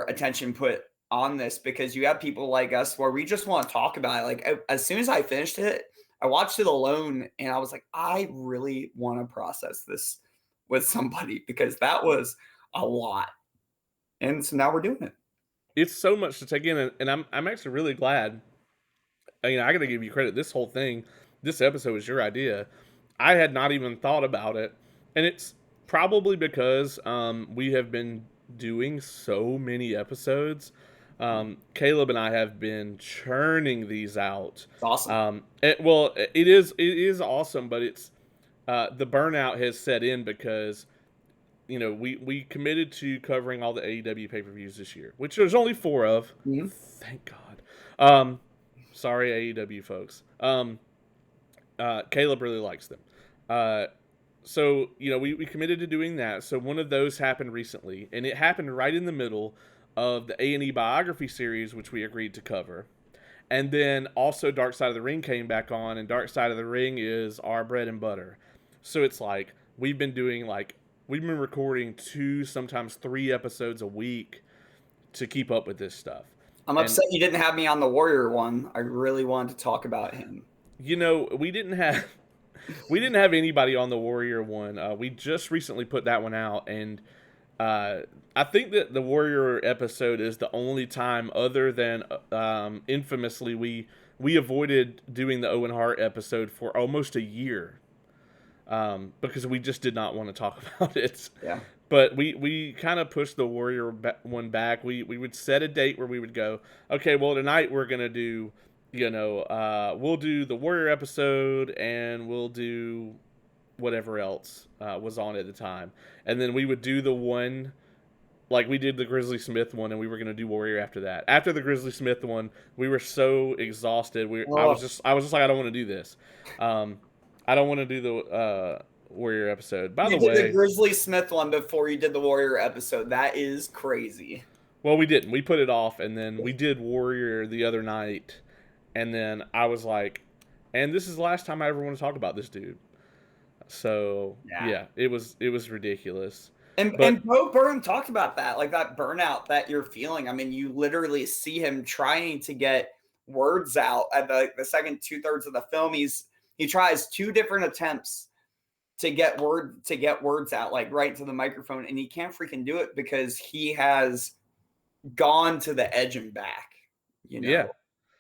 attention put on this, because you have people like us where we just want to talk about it. Like, as soon as I finished it, I watched it alone, and I was like, I really want to process this with somebody, because that was a lot. And so now we're doing it. It's so much to take in, and I'm actually really glad. I got to give you credit. This whole thing, this episode was your idea. I had not even thought about it, and it's probably because we have been doing so many episodes. Caleb and I have been churning these out. It's awesome. It is awesome, but it's the burnout has set in because we committed to covering all the AEW pay per views this year, which there's only 4 of. Mhm. Thank God. Sorry, AEW folks. Caleb really likes them. So we committed to doing that. So one of those happened recently, and it happened right in the middle of the A&E biography series, which we agreed to cover. And then also Dark Side of the Ring came back on, and Dark Side of the Ring is our bread and butter. So it's like we've been recording 2, sometimes 3 episodes a week to keep up with this stuff. I'm upset you didn't have me on the Warrior one. I really wanted to talk about him. We didn't have anybody on the Warrior one. We just recently put that one out, and I think that the Warrior episode is the only time, other than infamously, we avoided doing the Owen Hart episode for almost a year because we just did not want to talk about it. Yeah. But we kind of pushed the Warrior one back. We would set a date where we would go, okay, well, tonight we're going to do, we'll do the Warrior episode, and we'll do whatever else was on at the time. And then we would do the one, like we did the Grizzly Smith one, and we were going to do Warrior after that. After the Grizzly Smith one, we were so exhausted. I was just like, I don't want to do this. I don't want to do the Warrior episode. By the way, you did the Grizzly Smith one before you did the Warrior episode. That is crazy. Well, we didn't. We put it off, and then we did Warrior the other night, and then I was like, and this is the last time I ever want to talk about this dude. So yeah, it was ridiculous. And Bo Burnham talked about that, like that burnout that you're feeling. I mean, you literally see him trying to get words out at the second 2/3 of the film. He tries 2 different attempts to get words out, like right to the microphone, and he can't freaking do it because he has gone to the edge and back. Yeah.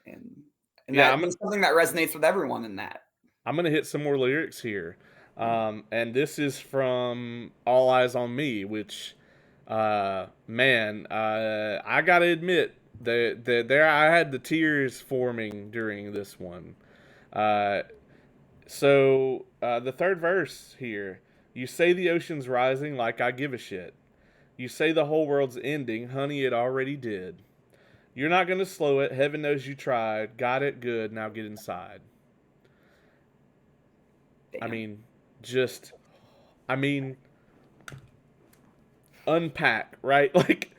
And that's something that resonates with everyone in that. I'm gonna hit some more lyrics here. And this is from All Eyes on Me, which, I gotta admit that there I had the tears forming during this one. So the third verse here, you say the ocean's rising like I give a shit. You say the whole world's ending, honey, it already did. You're not gonna slow it, heaven knows you tried, got it good, now get inside. Damn. Unpack, right? Like,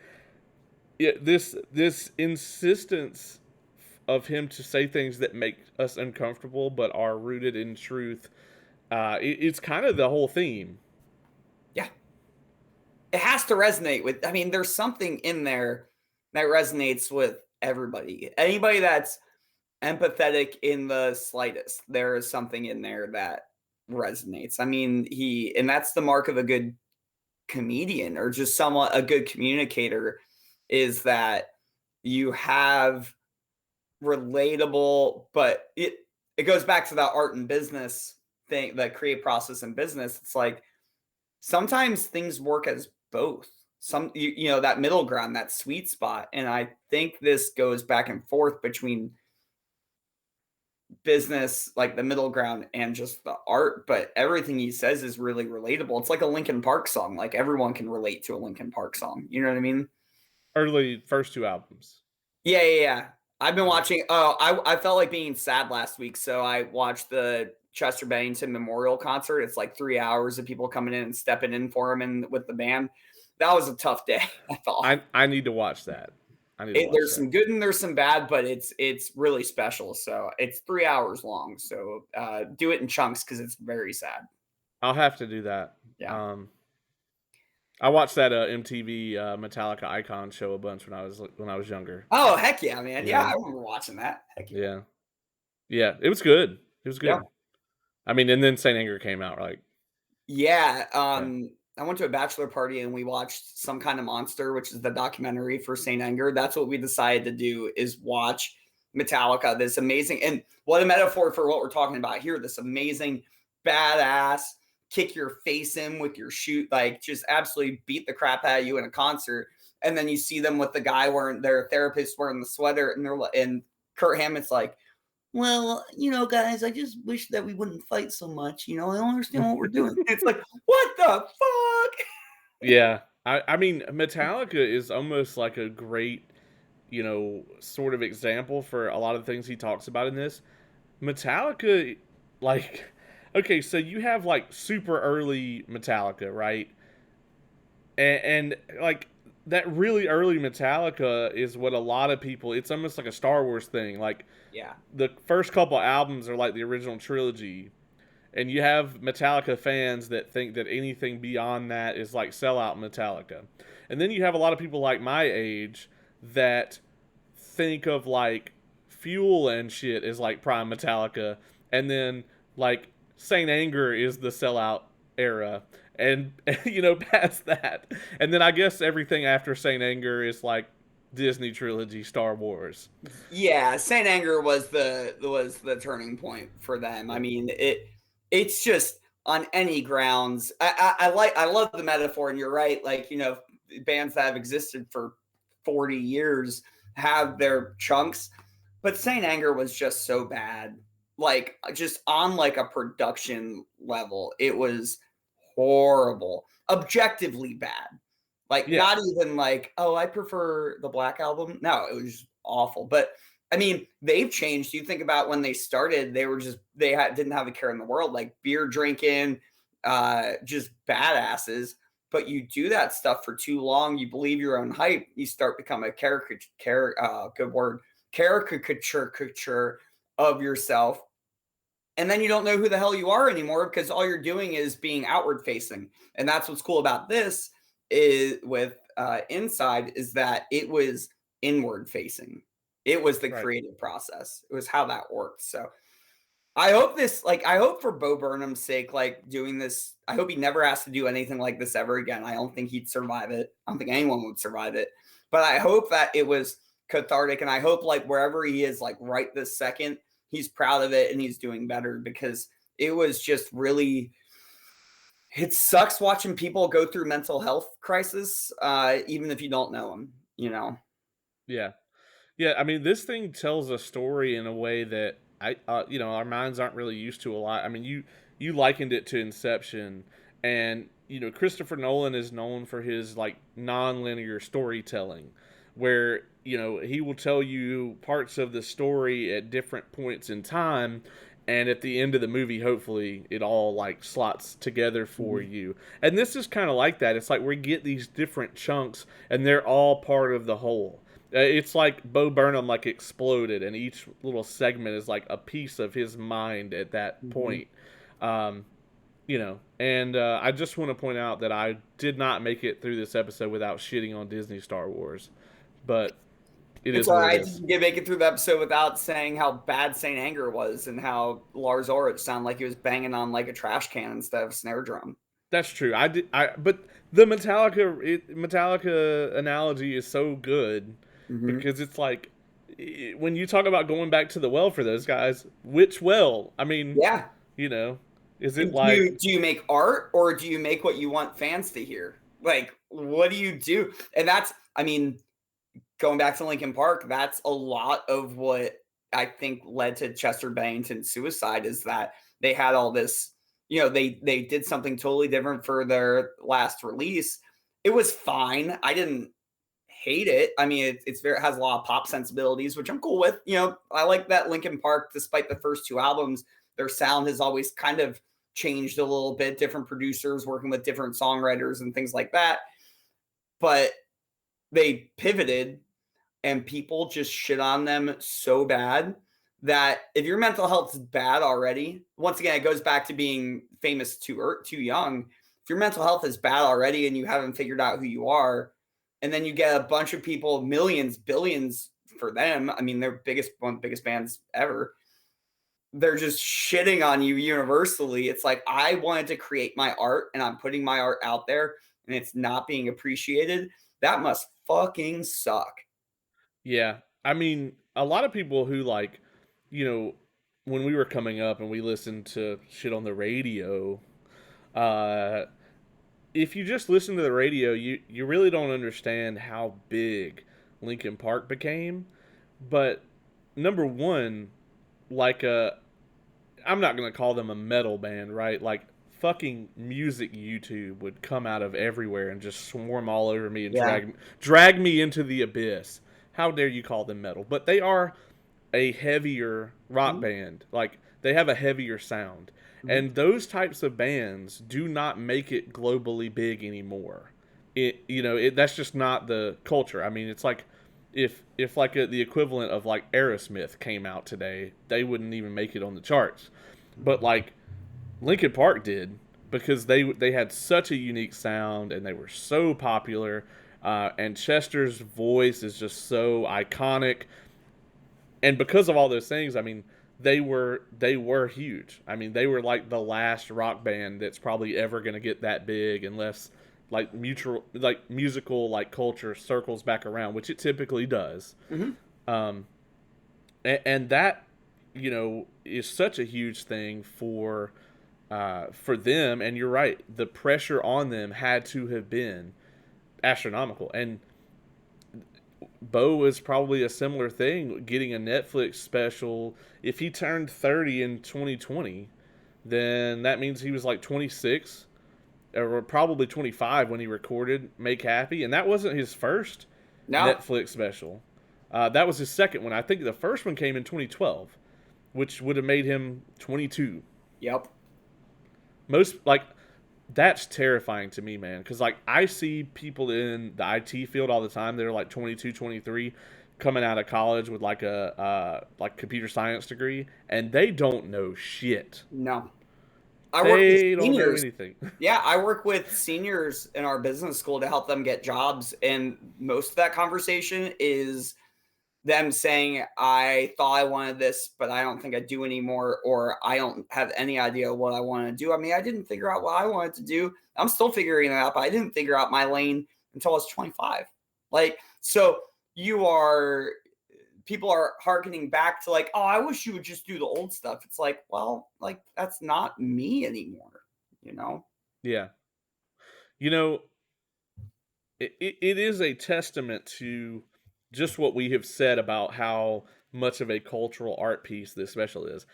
yeah, this insistence of him to say things that make us uncomfortable but are rooted in truth. It's kind of the whole theme. Yeah, it has to resonate with. I mean, there's something in there that resonates with everybody. Anybody that's empathetic in the slightest, there is something in there that resonates. I mean, and that's the mark of a good comedian or just somewhat a good communicator, is that you have relatable, but it goes back to that art and business thing, the creative process in business. It's like sometimes things work as both. That middle ground, that sweet spot. And I think this goes back and forth between business, like the middle ground, and just the art, but everything he says is really relatable. It's like a Linkin Park song. Like everyone can relate to a Linkin Park song. You know what I mean? Early first 2 albums. Yeah. I've been watching. I felt like being sad last week, so I watched the Chester Bennington Memorial Concert. It's like 3 hours of people coming in and stepping in for him and with the band. That was a tough day. I thought. I need to watch that. There's some good and there's some bad, but it's really special. So it's 3 hours long. So do it in chunks because it's very sad. I'll have to do that. Yeah. I watched that MTV Metallica Icon show a bunch when I was younger. Oh heck yeah, man! Yeah, I remember watching that. Heck yeah. Yeah. It was good. It was good. Yeah. I mean, and then Saint Anger came out, like. Yeah. I went to a bachelor party and we watched Some Kind of Monster, which is the documentary for Saint Anger. That's what we decided to do, is watch Metallica. This amazing, and what a metaphor for what we're talking about here. This amazing, badass, kick your face in with your shoe, like just absolutely beat the crap out of you in a concert. And then you see them with the guy wearing, their therapist wearing the sweater, and and Kurt Hammett's like, well, guys, I just wish that we wouldn't fight so much. I don't understand what we're doing. It's like, what the fuck? Yeah. I mean, Metallica is almost like a great, sort of example for a lot of things he talks about in this. Metallica, like, okay, so you have like super early Metallica, right? And like that really early Metallica is what a lot of people, it's almost like a Star Wars thing. Like, Yeah. the first couple albums are like the original trilogy, and you have Metallica fans that think that anything beyond that is like sellout Metallica. And then you have a lot of people like my age that think of like Fuel and shit as like prime Metallica, and then like Saint Anger is the sellout era, and past that, and then I guess everything after Saint Anger is like Disney trilogy, Star Wars. Yeah, Saint Anger was the turning point for them. I Yeah. mean, it's just on any grounds. I love the metaphor, and you're right. Like, bands that have existed for 40 years have their chunks, but Saint Anger was just so bad. Like, just on like a production level, it was horrible, objectively bad. Like, Yeah. not even like, oh, I prefer the Black Album. No, it was awful. But I mean, they've changed. You think about when they started, didn't have a care in the world, like beer drinking, just badasses. But you do that stuff for too long, you believe your own hype, you start becoming a caricature of yourself. And then you don't know who the hell you are anymore, because all you're doing is being outward facing. And that's what's cool about this, is with Inside, is that it was inward facing. It was the Right. creative process. It was how that worked. So I hope for Bo Burnham's sake, like doing this, I hope he never has to do anything like this ever again. I don't think he'd survive it. I don't think anyone would survive it. But I hope that it was cathartic, and I hope like wherever he is, like right this second, he's proud of it and he's doing better, because it was just really, it sucks watching people go through mental health crisis, even if you don't know them. Yeah. Yeah, I mean, this thing tells a story in a way that our minds aren't really used to a lot. I mean, you likened it to Inception, and Christopher Nolan is known for his like non-linear storytelling, where he will tell you parts of the story at different points in time, and at the end of the movie, hopefully, it all like slots together for Mhm. you. And this is kind of like that. It's like we get these different chunks, and they're all part of the whole. It's like Bo Burnham like exploded, and each little segment is like a piece of his mind at that Mhm. point. Um, and I just want to point out that I did not make it through this episode without shitting on Disney Star Wars, but it It's is all what it right. is. You can make it through the episode without saying how bad Saint Anger was, and how Lars Ulrich sounded like he was banging on like a trash can instead of a snare drum. That's true. But the Metallica analogy is so good Mhm. because it's like when you talk about going back to the well for those guys, which well? I mean, Yeah. you know, is it And like do you make art, or do you make what you want fans to hear? Like, what do you do? And that's, I mean, going back to Lincoln Park, that's a lot of what I think led to Chester Bennington's suicide, is that they had all this, they did something totally different for their last release. It was fine. I didn't hate it. I mean, it has a lot of pop sensibilities, which I'm cool with. I like that Lincoln Park, despite the first two albums, their sound has always kind of changed a little bit, different producers working with different songwriters and things like that. But they pivoted, and people just shit on them so bad that if your mental health is bad already, once again, it goes back to being famous too young. If your mental health is bad already and you haven't figured out who you are, and then you get a bunch of people, millions, billions for them. I mean, they're one of the biggest bands ever. they're just shitting on you universally. It's like I wanted to create my art and I'm putting my art out there and it's not being appreciated. That must fucking suck. Yeah. I mean, a lot of people who like, you know, when we were coming up and we listened to shit on the radio, uh, if you just listen to the radio, you really don't understand how big Linkin Park became. But number one, like I'm not gonna call them a metal band, right? Like fucking music YouTube would come out of everywhere and just swarm all over me and Yeah. drag me into the abyss. How dare you call them metal? But they are a heavier rock Mhm. band. Like they have a heavier sound. Mhm. And those types of bands do not make it globally big anymore. That's just not the culture. I mean, it's like if like the equivalent of like Aerosmith came out today, they wouldn't even make it on the charts. But like Linkin Park did because they had such a unique sound and they were so popular. And Chester's voice is just so iconic, and because of all those things, I mean, they were huge. I mean, they were like the last rock band that's probably ever going to get that big, unless like mutual like musical like culture circles back around, which it typically does. Mhm. Um, and that is such a huge thing for them. And you're right, the pressure on them had to have been astronomical. And Bo was probably a similar thing, getting a Netflix special. If he turned 30 in 2020, then that means he was like 26 or probably 25 when he recorded Make Happy. And that wasn't his first No. Netflix special. That was his second one. I think the first one came in 2012, which would have made him 22. Yep. Most like that's terrifying to me, man, because like I see people in the IT field all the time. They're like 22, 23, coming out of college with like a like computer science degree, and they don't know shit. No. I work with They don't know seniors. anything. Yeah, I work with seniors in our business school to help them get jobs. And most of that conversation is them saying, I thought I wanted this, but I don't think I do anymore, or I don't have any idea what I want to do. I mean, I didn't figure out what I wanted to do. I'm still figuring it out, but I didn't figure out my lane until I was 25. Like, so you are, people are hearkening back to like, oh, I wish you would just do the old stuff. It's like, well, like, that's not me anymore, you know? Yeah, you know, it is a testament to just what we have said about how much of a cultural art piece this special is.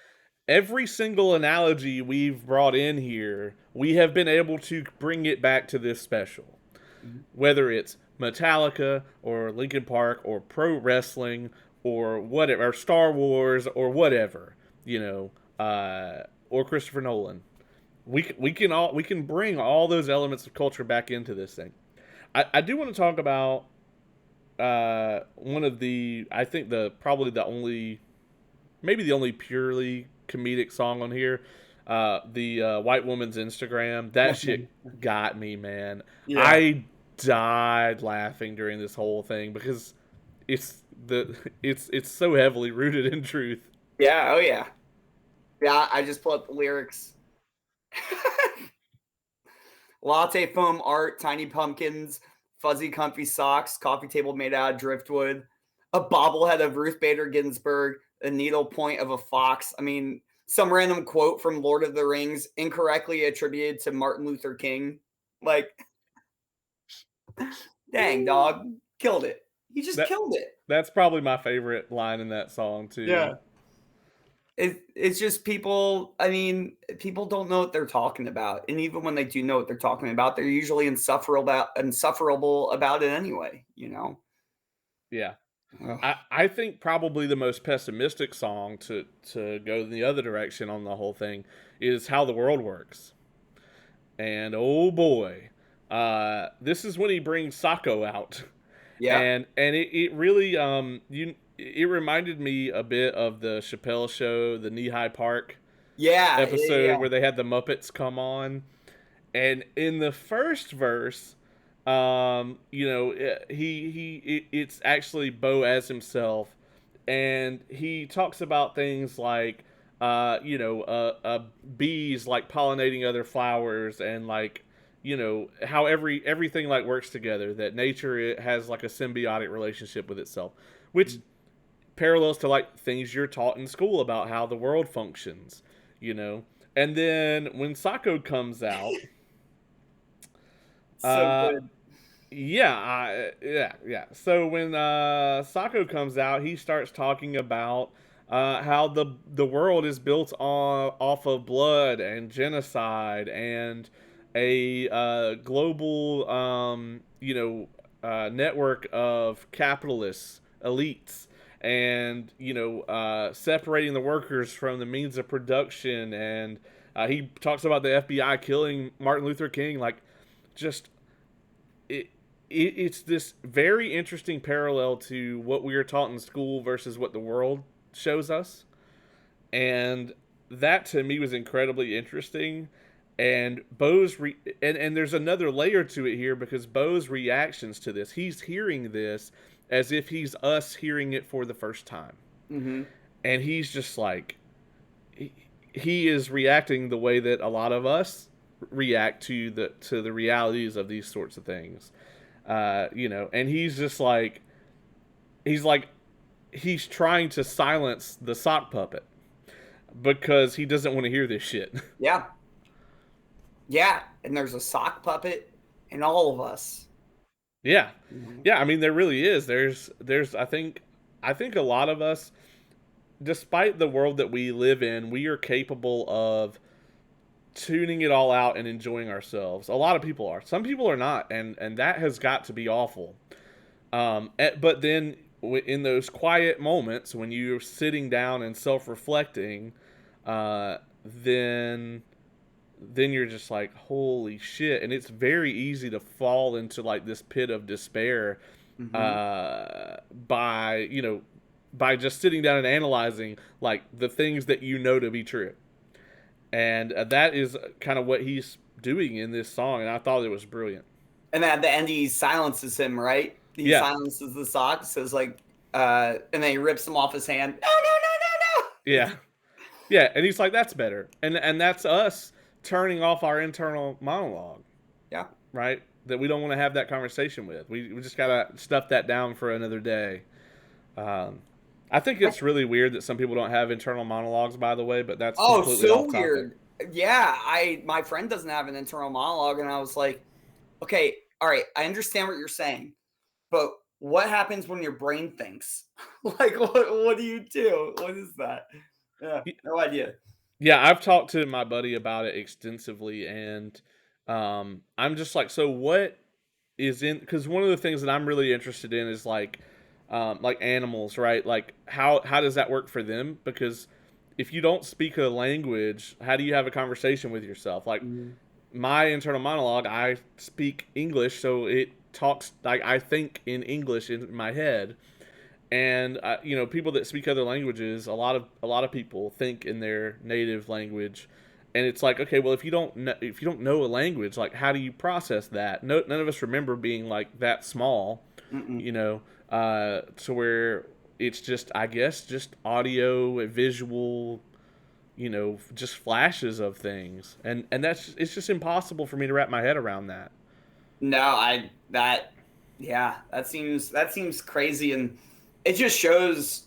Every single analogy we've brought in here, we have been able to bring it back to this special. Mhm. Whether it's Metallica or Linkin Park or pro wrestling or whatever, or Star Wars or whatever, or Christopher Nolan. We can bring all those elements of culture back into this thing. I do want to talk about one of the, I think the probably the only, maybe the only purely comedic song on here. The white woman's Instagram. That shit got me, man. Yeah. I died laughing during this whole thing because it's it's so heavily rooted in truth. Yeah. Oh, yeah. Yeah. I just pulled up the lyrics. Latte foam art, tiny pumpkins, fuzzy comfy socks, coffee table made out of driftwood, a bobblehead of Ruth Bader Ginsburg, a needle point of a fox. I mean, some random quote from Lord of the Rings incorrectly attributed to Martin Luther King. Like, dang, dog, killed it. He just That killed it. that's probably my favorite line in that song too. Yeah. It's just people. I mean, people don't know what they're talking about, and even when they do know what they're talking about, they're usually insufferable about it anyway. You know. Yeah. Ugh. I think probably the most pessimistic song to go in the other direction on the whole thing is How the World Works. And oh boy, this is when he brings Sako out. Yeah. And it really it reminded me a bit of the Chappelle show, the Knee High Park Yeah. Yeah. episode Yeah. where they had the Muppets come on. And in the first verse, it's actually Bo as himself, and he talks about things like bees like pollinating other flowers, and like how everything like works together, that nature has like a symbiotic relationship with itself, which parallels to like things you're taught in school about how the world functions, you know. And then when Sako comes out, So uh good. yeah. So when Sako comes out, he starts talking about how the world is built off of blood and genocide and a global network of capitalists, elites, and separating the workers from the means of production. And he talks about the FBI killing Martin Luther King, like just it, it's this very interesting parallel to what we were taught in school versus what the world shows us, and that to me was incredibly interesting. And and there's another layer to it here, because Bo's reactions to this, he's hearing this as if he's us hearing it for the first time, Mm-hmm. and he's just like he is reacting the way that a lot of us react to the realities of these sorts of things. And he's just like he's like he's trying to silence the sock puppet because he doesn't want to hear this shit. Yeah. Yeah. And there's a sock puppet in all of us. Yeah, Mhm. yeah. I mean, there really is. There's I think a lot of us, despite the world that we live in, we are capable of tuning it all out and enjoying ourselves. A lot of people are. Some people are not, and that has got to be awful. But then in those quiet moments when you're sitting down and self-reflecting, then you're just like, holy shit. And it's very easy to fall into like this pit of despair, Mm-hmm. by by just sitting down and analyzing like the things that you know to be true. And that is kind of what he's doing in this song, and I thought it was brilliant. And at the end, he silences him, right? He Yeah, silences the sock, says like, and then he rips him off his hand. No, no, no, no, yeah, no. yeah. And he's like, that's better, and that's us turning off our internal monologue, Yeah. right? That we don't want to have that conversation with. We just gotta stuff that down for another day. Um, I think it's really weird that some people don't have internal monologues, by the way, but that's Oh, completely so off topic. weird. Yeah, my friend doesn't have an internal monologue, and I was like, okay, all right, I understand what you're saying, but what happens when your brain thinks? Like, what do you do? What is that? Yeah, no idea. Yeah, I've talked to my buddy about it extensively, and I'm just like, so what is in? Because one of the things that I'm really interested in is like animals, right? Like how does that work for them? Because if you don't speak a language, how do you have a conversation with yourself? Like Mhm. my internal monologue, I speak English, so it talks like I think in English in my head. And people that speak other languages, a lot of people think in their native language. And it's like, okay, well, if you don't know a language, like how do you process that? None of us remember being like that small, Mm-mm. you know, to where it's just, I guess, just audio, visual, just flashes of things. And that's it's just impossible for me to wrap my head around that. No, yeah, that seems crazy, and it just shows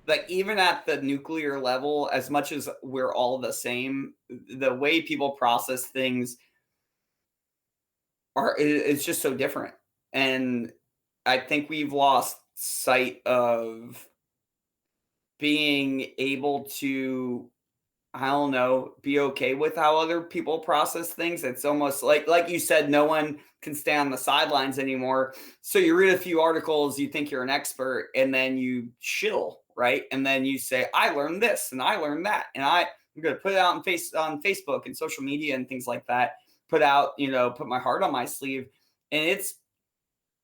like even at the nuclear level, as much as we're all the same, the way people process things it's just so different. And I think we've lost sight of being able to, I don't know, be okay with how other people process things. It's almost like you said, no one can stay on the sidelines anymore. So you read a few articles, you think you're an expert, and then you shill, right? And then you say, I learned this and I learned that. And I'm gonna put it out on Facebook and social media and things like that. Put my heart on my sleeve. And it's,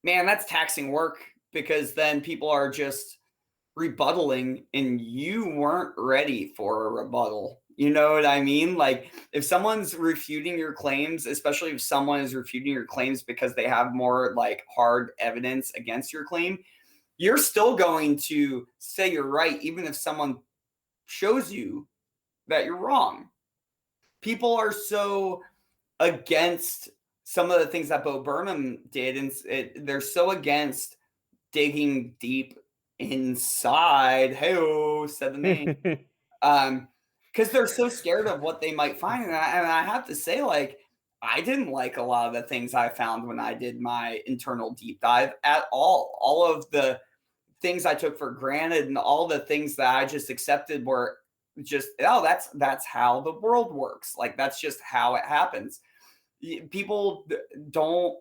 man, that's taxing work, because then people are just rebuttaling and you weren't ready for a rebuttal. You know what I mean? Like if someone's refuting your claims, especially if someone is refuting your claims because they have more like hard evidence against your claim, you're still going to say you're right, even if someone shows you that you're wrong. People are so against some of the things that Bo Burnham did, and they're so against digging deep inside. Hey, said the name. Because they're so scared of what they might find, and I have to say, like, I didn't like a lot of the things I found when I did my internal deep dive at all. All of the things I took for granted and all the things that I just accepted were just, oh, that's how the world works. Like, that's just how it happens. People don't,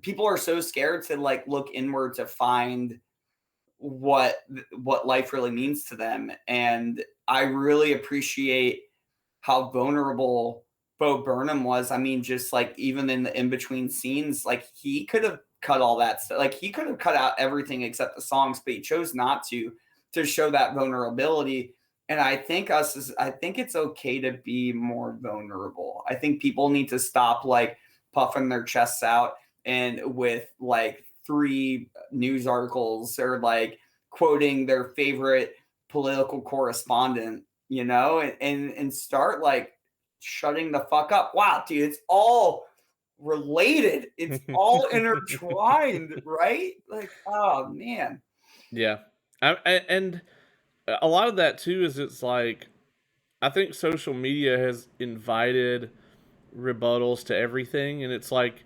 people are so scared to like look inward to find what life really means to them. And I really appreciate how vulnerable Bo Burnham was. I mean, just like even in the in between scenes, like he could have cut all that stuff. Like he could have cut out everything except the songs, but he chose not to show that vulnerability. And I think I think it's okay to be more vulnerable. I think people need to stop like puffing their chests out and with like 3 news articles or like quoting their favorite political correspondent, you know, and start like shutting the fuck up. Wow, dude, it's all related. It's all intertwined, right? Like, oh man. Yeah. And a lot of that too is it's like I think social media has invited rebuttals to everything, and it's like,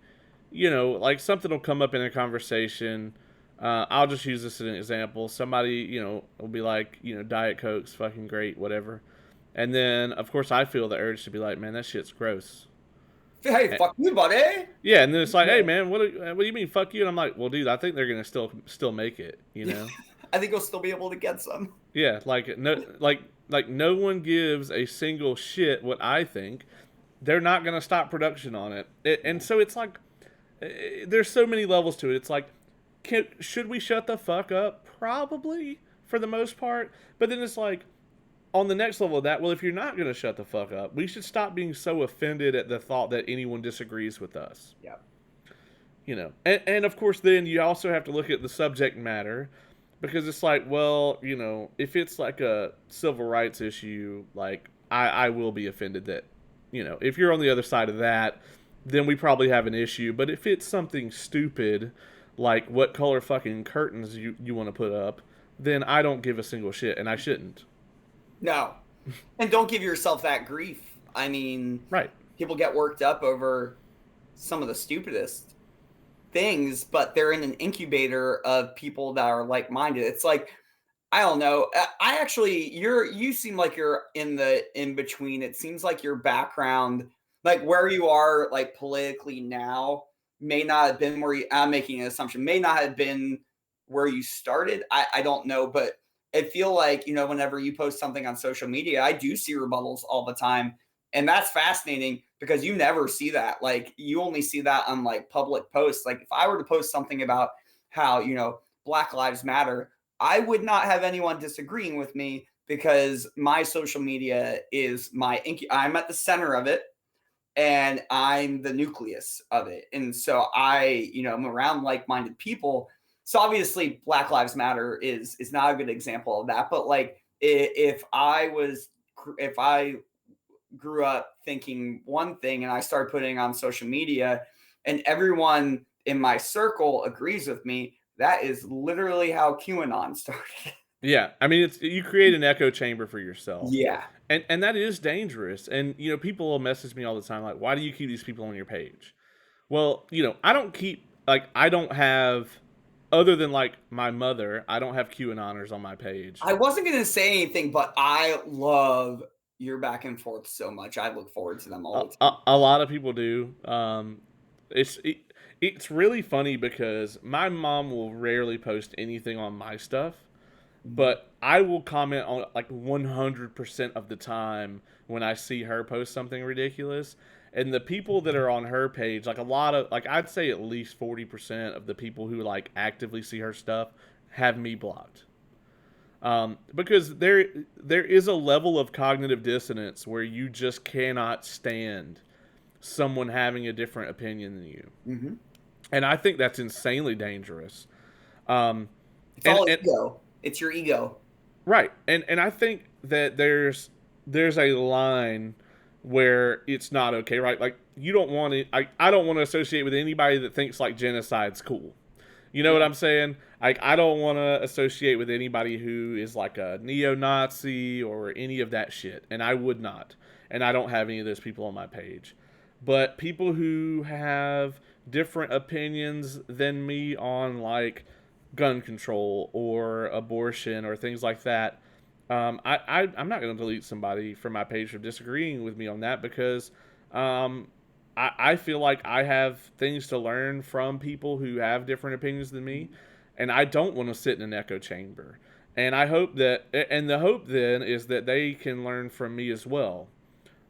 you know, like something will come up in a conversation. I'll just use this as an example. Somebody, you know, will be like, you know, Diet Coke's fucking great, whatever. And then, of course, I feel the urge to be like, man, that shit's gross. Hey, fuck you, buddy. Yeah, and then it's like, hey, man, what do you mean, fuck you? And I'm like, well, dude, I think they're gonna still make it, you know? I think we'll still be able to get some. Yeah, like no one gives a single shit what I think. They're not gonna stop production on it, and so it's like, there's so many levels to it. It's like, should we shut the fuck up? Probably for the most part, but then it's like, on the next level of that, well, if you're not going to shut the fuck up, we should stop being so offended at the thought that anyone disagrees with us. Yeah. You know, and of course, then you also have to look at the subject matter, because it's like, well, you know, if it's like a civil rights issue, like, I will be offended that, you know, if you're on the other side of that, then we probably have an issue. But if it's something stupid, like what color fucking curtains you want to put up, then I don't give a single shit, and I shouldn't. No. And don't give yourself that grief. I mean, right. People get worked up over some of the stupidest things, but they're in an incubator of people that are like-minded. It's like, I don't know. I actually, you seem like you're in the in-between. It seems like your background, like where you are like politically now, may not have been where I'm making an assumption, may not have been where you started. I don't know, but I feel like, you know, whenever you post something on social media, I do see rebuttals all the time. And that's fascinating because you never see that. Like, you only see that on like public posts. Like, if I were to post something about how, you know, Black Lives Matter, I would not have anyone disagreeing with me because my social media is I'm at the center of it and I'm the nucleus of it. And so I, you know, I'm around like-minded people. So obviously Black Lives Matter is not a good example of that. But like, if I grew up thinking one thing and I started putting it on social media and everyone in my circle agrees with me, that is literally how QAnon started. Yeah, I mean, you create an echo chamber for yourself. Yeah. And that is dangerous. And, you know, people will message me all the time like, why do you keep these people on your page? Well, you know, I don't have, other than like my mother, I don't have QAnoners on my page. I wasn't going to say anything, but I love your back and forth so much. I look forward to them all the time. A lot of people do. It's really funny because my mom will rarely post anything on my stuff, but I will comment on like 100% of the time when I see her post something ridiculous. And the people that are on her page, like a lot of, like I'd say at least 40% of the people who like actively see her stuff have me blocked. Because there is a level of cognitive dissonance where you just cannot stand someone having a different opinion than you. Mm-hmm. And I think that's insanely dangerous. It's all ego. It's your ego. Right. And I think that there's there's a line where it's not okay, right? Like you don't want to. I don't want to associate with anybody that thinks like genocide's cool. You know what Yeah. I'm saying? Like I don't want to associate with anybody who is like a neo-Nazi or any of that shit, and I would not. And I don't have any of those people on my page. But people who have different opinions than me on like gun control or abortion or things like that, I'm not going to delete somebody from my page for disagreeing with me on that because um, I feel like I have things to learn from people who have different opinions than me, and I don't want to sit in an echo chamber. And I hope that, and the hope then is that they can learn from me as well,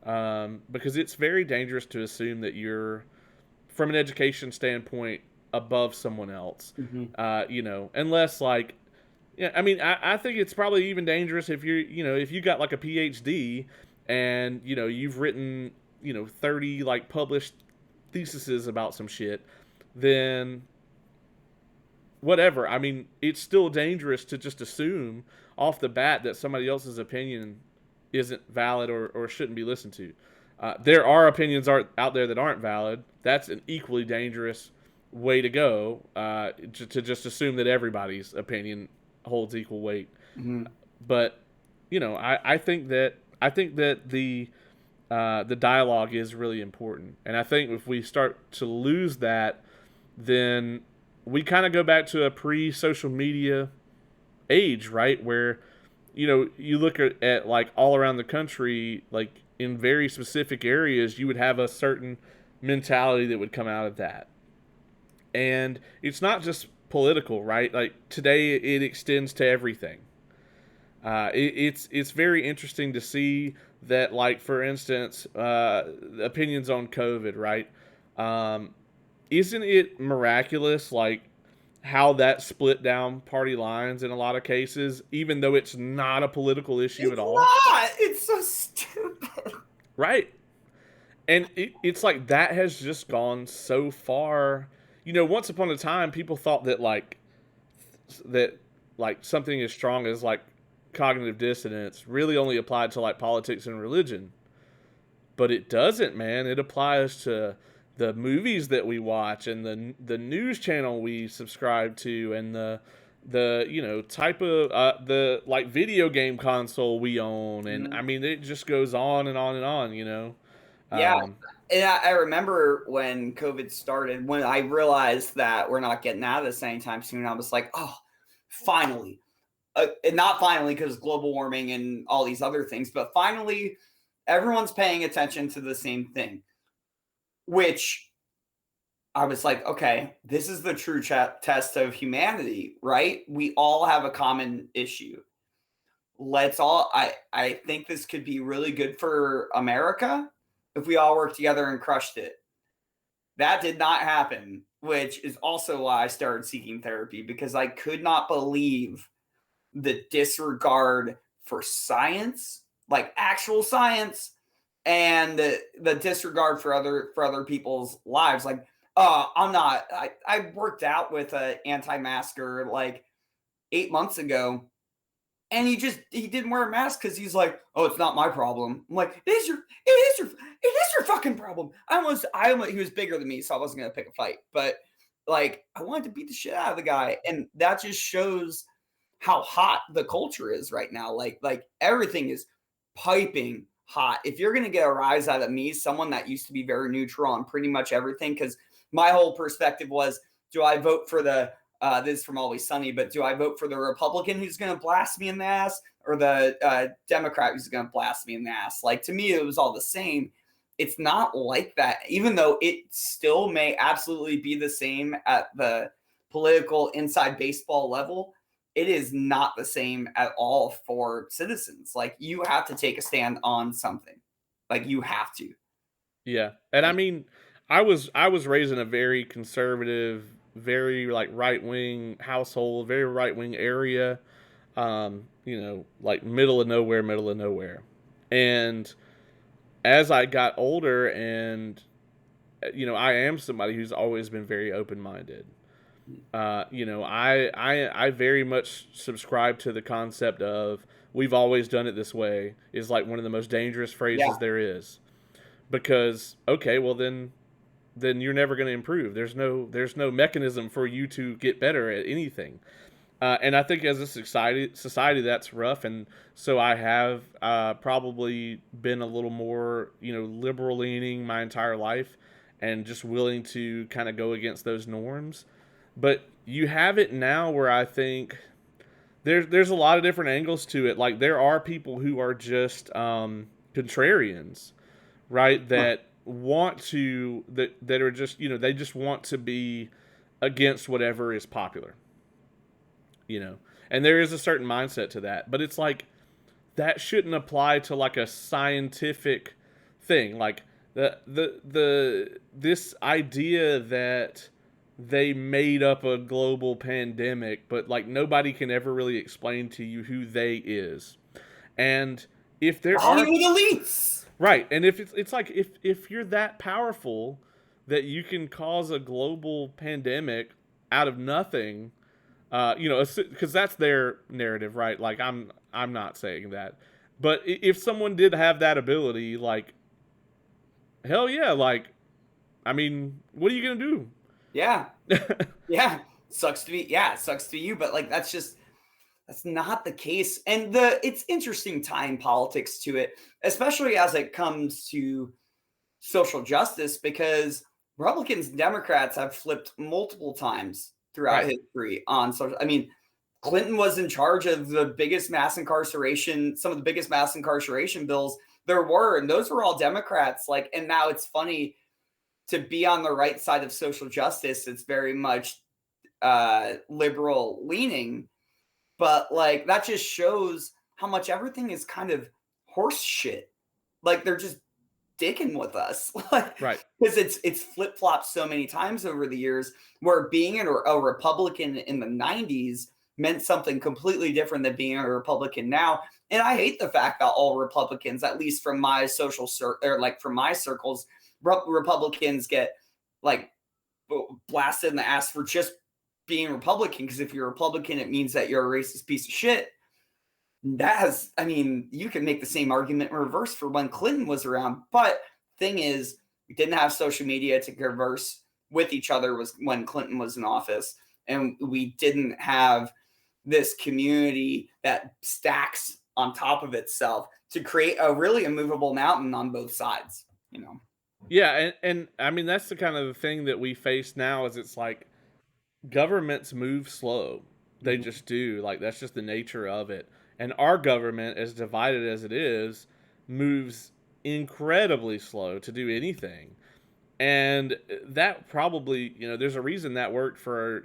because it's very dangerous to assume that you're, from an education standpoint, above someone else. Mhm. Unless like, yeah, I mean, I think it's probably even dangerous if if you got like a PhD and you've written 30 like published theses about some shit, then whatever. I mean, it's still dangerous to just assume off the bat that somebody else's opinion isn't valid or shouldn't be listened to. There are opinions out there that aren't valid. That's an equally dangerous way to go, to just assume that everybody's opinion holds equal weight. Mhm. But I think that the dialogue is really important, and I think if we start to lose that, then we kind of go back to a pre-social media age, right? Where you look at like all around the country, like in very specific areas, you would have a certain mentality that would come out of that, and it's not just political, right? Like today, it extends to everything. It's very interesting to see that, like for instance, opinions on COVID, right? Um, isn't it miraculous, like how that split down party lines in a lot of cases, even though it's not a political issue at It's all, not. It's so stupid. right? And it's like that has just gone so far. Once upon a time, people thought that like something as strong as like cognitive dissonance really only applied to like politics and religion, but it doesn't, man. It applies to the movies that we watch and the news channel we subscribe to and the type of the like video game console we own, and I Mhm. mean it just goes on and on and on. Yeah, Um, and I remember when COVID started, when I realized that we're not getting out of this anytime soon, I was like, "Oh, finally!" And not finally because global warming and all these other things, but finally, everyone's paying attention to the same thing. Which I was like, "Okay, this is the true test of humanity, right? We all have a common issue. Let's all. I think this could be really good for America if we all work together and crushed it." That did not happen, which is also why I started seeking therapy because I could not believe the disregard for science, like actual science, and the disregard for other people's lives. Like, I'm not. I worked out with an anti-masker like 8 months ago, and he didn't wear a mask because he's like, oh, it's not my problem. I'm like, it is your fucking problem. I almost he was bigger than me, so I wasn't gonna pick a fight, but like I wanted to beat the shit out of the guy, and that just shows how hot the culture is right now. Like everything is piping hot. If you're gonna get a rise out of me, someone that used to be very neutral on pretty much everything, because my whole perspective was, do I vote for the this is from Always Sunny, but do I vote for the Republican who's going to blast me in the ass or the Democrat who's going to blast me in the ass? Like to me, it was all the same. It's not like that, even though it still may absolutely be the same at the political inside baseball level. It is not the same at all for citizens. Like you have to take a stand on something. Like you have to. yeah, and I mean, I was raised in a very conservative, very like right wing household, very right wing area. Like middle of nowhere. And as I got older, and I am somebody who's always been very open minded. I very much subscribe to the concept of "we've always done it this way" is like one of the most dangerous Yeah. phrases there is, because okay, well then you're never going to improve. There's no mechanism for you to get better at anything. And I think as a society that's rough, and so I have probably been a little more liberal leaning my entire life, and just willing to kind of go against those norms. But you have it now where I think there's a lot of different angles to it. Like there are people who are just contrarians, right? Huh. That are just they just want to be against whatever is popular, you know. And there is a certain mindset to that, but it's like that shouldn't apply to like a scientific thing. Like the this idea that they made up a global pandemic, but like nobody can ever really explain to you who they is. And if there are Hollywood elites. right, and if it's like if you're that powerful that you can cause a global pandemic out of nothing, because that's their narrative, right? Like I'm not saying that, but if someone did have that ability, like hell yeah, like I mean, what are you gonna do? Yeah. Yeah. Sucks to be, yeah, sucks to be you, but like that's not the case. And it's interesting tying politics to it, especially as it comes to social justice, because Republicans and Democrats have flipped multiple times throughout Right, history on social. I mean, Clinton was in charge of some of the biggest mass incarceration bills there were, and those were all Democrats. Like, and now it's funny to be on the right side of social justice. It's very much liberal leaning, but like that just shows how much everything is kind of horse shit. Like they're just dicking with us, like right, because it's flip flopped so many times over the years. Where being a Republican in the '90s meant something completely different than being a Republican now. And I hate the fact that all Republicans, at least from my or like from my circles, Republicans get like blasted in the ass for just being Republican. Because if you're a Republican, it means that you're a racist piece of shit. I mean, you can make the same argument in reverse for when Clinton was around. But thing is, we didn't have social media to converse with each other was when Clinton was in office. And we didn't have this community that stacks on top of itself to create a really immovable mountain on both sides, you know? yeah, and I mean that's the kind of the thing that we face now is it's like governments move slow. They Mhm. just do. Like that's just the nature of it. And our government, as divided as it is, moves incredibly slow to do anything. And that probably, there's a reason that worked for,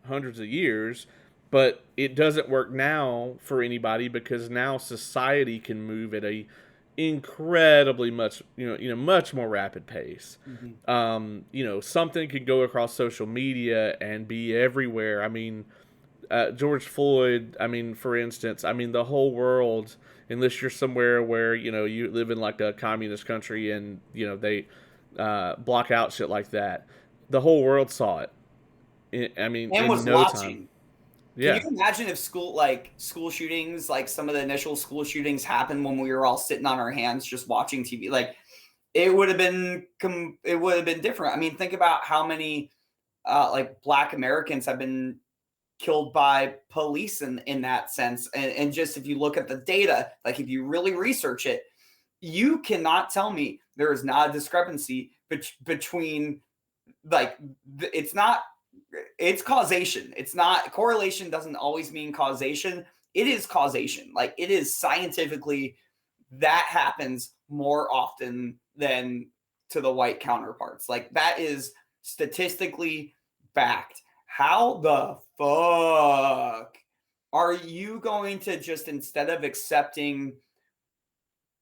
hundreds of years, but it doesn't work now for anybody because now society can move at a incredibly much more rapid pace. Mhm. Something could go across social media and be everywhere. I mean, George Floyd, I mean, for instance, I mean, the whole world, unless you're somewhere where, you live in like a communist country and, they block out shit like that, the whole world saw it. I mean, And in was no time. watching. Can you Yeah. imagine if school shootings, like some of the initial school shootings happened when we were all sitting on our hands just watching TV? Like it would have been different. I mean, think about how many like Black Americans have been killed by police in that sense. And just if you look at the data, like if you really research it, you cannot tell me there is not a discrepancy between like it's not it's causation. It's not correlation doesn't always mean causation. It is causation. Like it is scientifically that happens more often than to the white counterparts. Like that is statistically backed. How the fuck are you going to just instead of accepting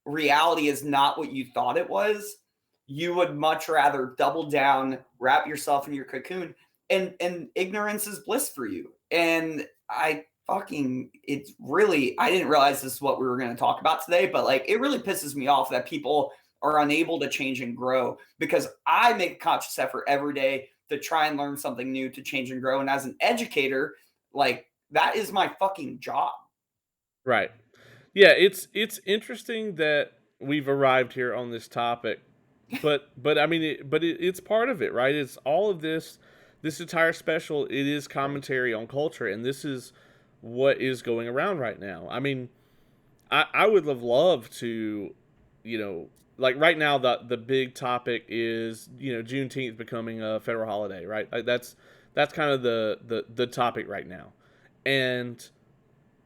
reality is not what you thought it was, you would much rather double down, wrap yourself in your cocoon, and ignorance is bliss for you. And it's really I didn't realize this is what we were going to talk about today, but like it really pisses me off that people are unable to change and grow because I make a conscious effort every day to try and learn something new, to change and grow. And as an educator, like that is my fucking job. Right. Yeah, it's interesting that we've arrived here on this topic, but I mean, it's part of it, right? It's all of this entire special. It is commentary on culture, and this is what is going around right now. I mean, I would have loved to, you know, like right now the big topic is Juneteenth becoming a federal holiday, right? Like that's kind of the topic right now, and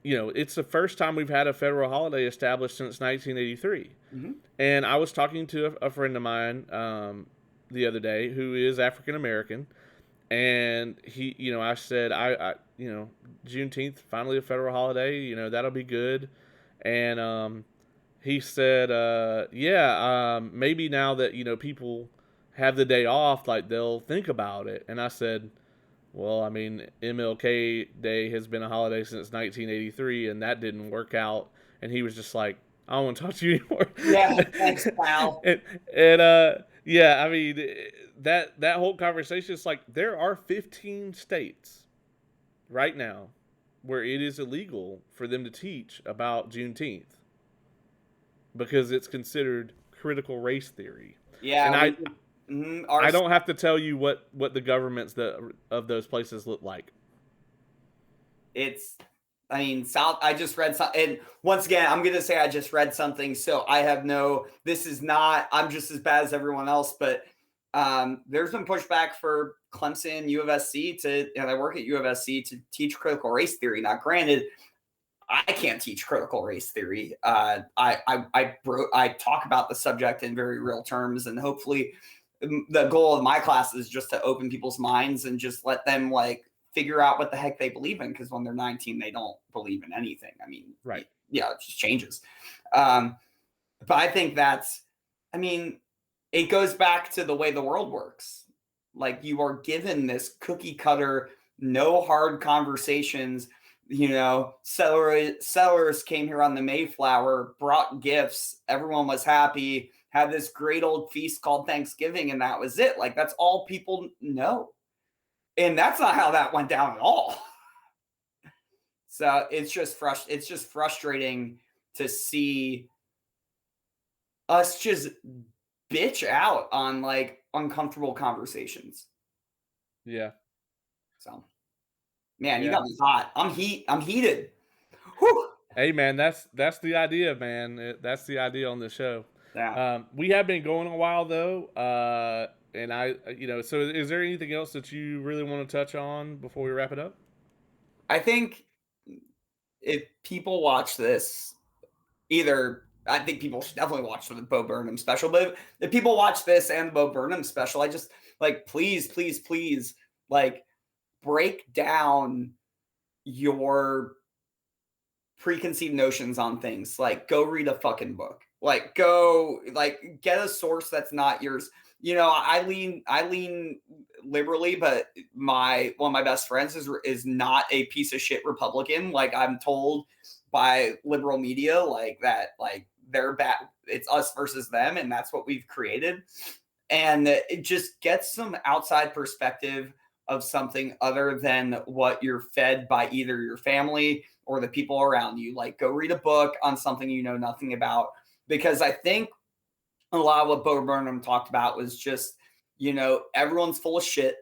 it's the first time we've had a federal holiday established since 1983. Mm-hmm. And I was talking to a friend of mine the other day who is African American, and I said, Juneteenth finally a federal holiday. That'll be good. And he said, yeah, maybe now that people have the day off, like they'll think about it. And I said, well, I mean, MLK Day has been a holiday since 1983, and that didn't work out. And he was just like, I don't want to talk to you anymore. Yeah, thanks, pal. and yeah, I mean, that whole conversation is like there are 15 states right now where it is illegal for them to teach about Juneteenth because it's considered critical race theory. Yeah, and I don't have to tell you what the governments of those places look like. I just read something, and once again, I'm going to say I just read something, so I'm just as bad as everyone else, but there's been pushback for Clemson, U of SC and I work at U of SC to teach critical race theory. Now, granted, I can't teach critical race theory. I talk about the subject in very real terms, and hopefully the goal of my class is just to open people's minds and just let them figure out what the heck they believe in. Because when they're 19, they don't believe in anything. I mean, right. Yeah, it just changes. But I think it goes back to the way the world works. Like you are given this cookie cutter, no hard conversations. Settlers came here on the Mayflower, brought gifts. Everyone was happy, had this great old feast called Thanksgiving, and that was it. Like that's all people know. And that's not how that went down at all. So it's just frustrating to see us just bitch out on uncomfortable conversations. Yeah. So, man, you got me hot. I'm heated. Whew. Hey, man, that's the idea, man. That's the idea on the show. Yeah. We have been going a while though, and so is there anything else that you really want to touch on before we wrap it up? I think if people watch this, I think people should definitely watch the Bo Burnham special, but if people watch this and the Bo Burnham special, I just please break down your preconceived notions on things. Go read a fucking book. Go get a source that's not yours. I lean liberally, but one of my best friends is not a piece of shit Republican. I'm told by liberal media that they're bad. It's us versus them, and that's what we've created. And it just gets some outside perspective of something other than what you're fed by either your family or the people around you. Go read a book on something you know nothing about. Because I think a lot of what Bo Burnham talked about was just, everyone's full of shit.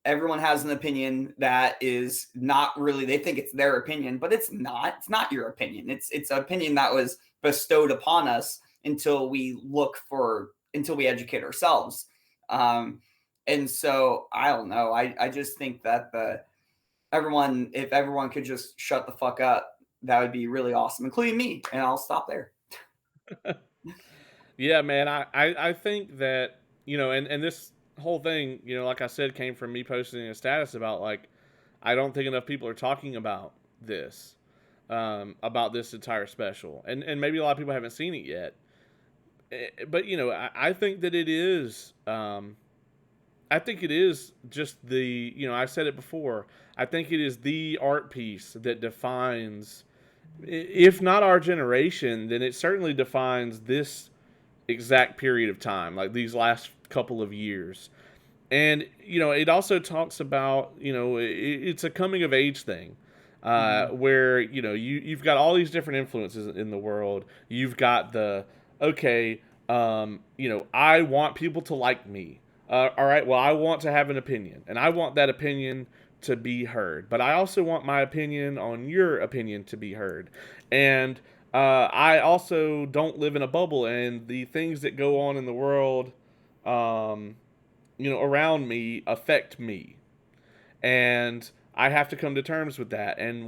Everyone has an opinion that is not really, they think it's their opinion, but it's not. It's not your opinion. It's an opinion that was bestowed upon us until we educate ourselves. And so I don't know. I just think that if everyone could just shut the fuck up, that would be really awesome, including me. And I'll stop there. Yeah, man. I think that, and this whole thing, like I said, came from me posting a status about I don't think enough people are talking about this entire special. And maybe a lot of people haven't seen it yet. But, I think that it is, I think it is just I've said it before. I think it is the art piece that defines, if not our generation, then it certainly defines this exact period of time, these last couple of years. And it also talks about it's a coming of age thing, Mhm. where you've got all these different influences in the world. You've got the okay, I want people to like me. All right, well, I want to have an opinion, and I want that opinion to be heard. But I also want my opinion on your opinion to be heard. And I also don't live in a bubble, and the things that go on in the world, um, around me affect me, and I have to come to terms with that. And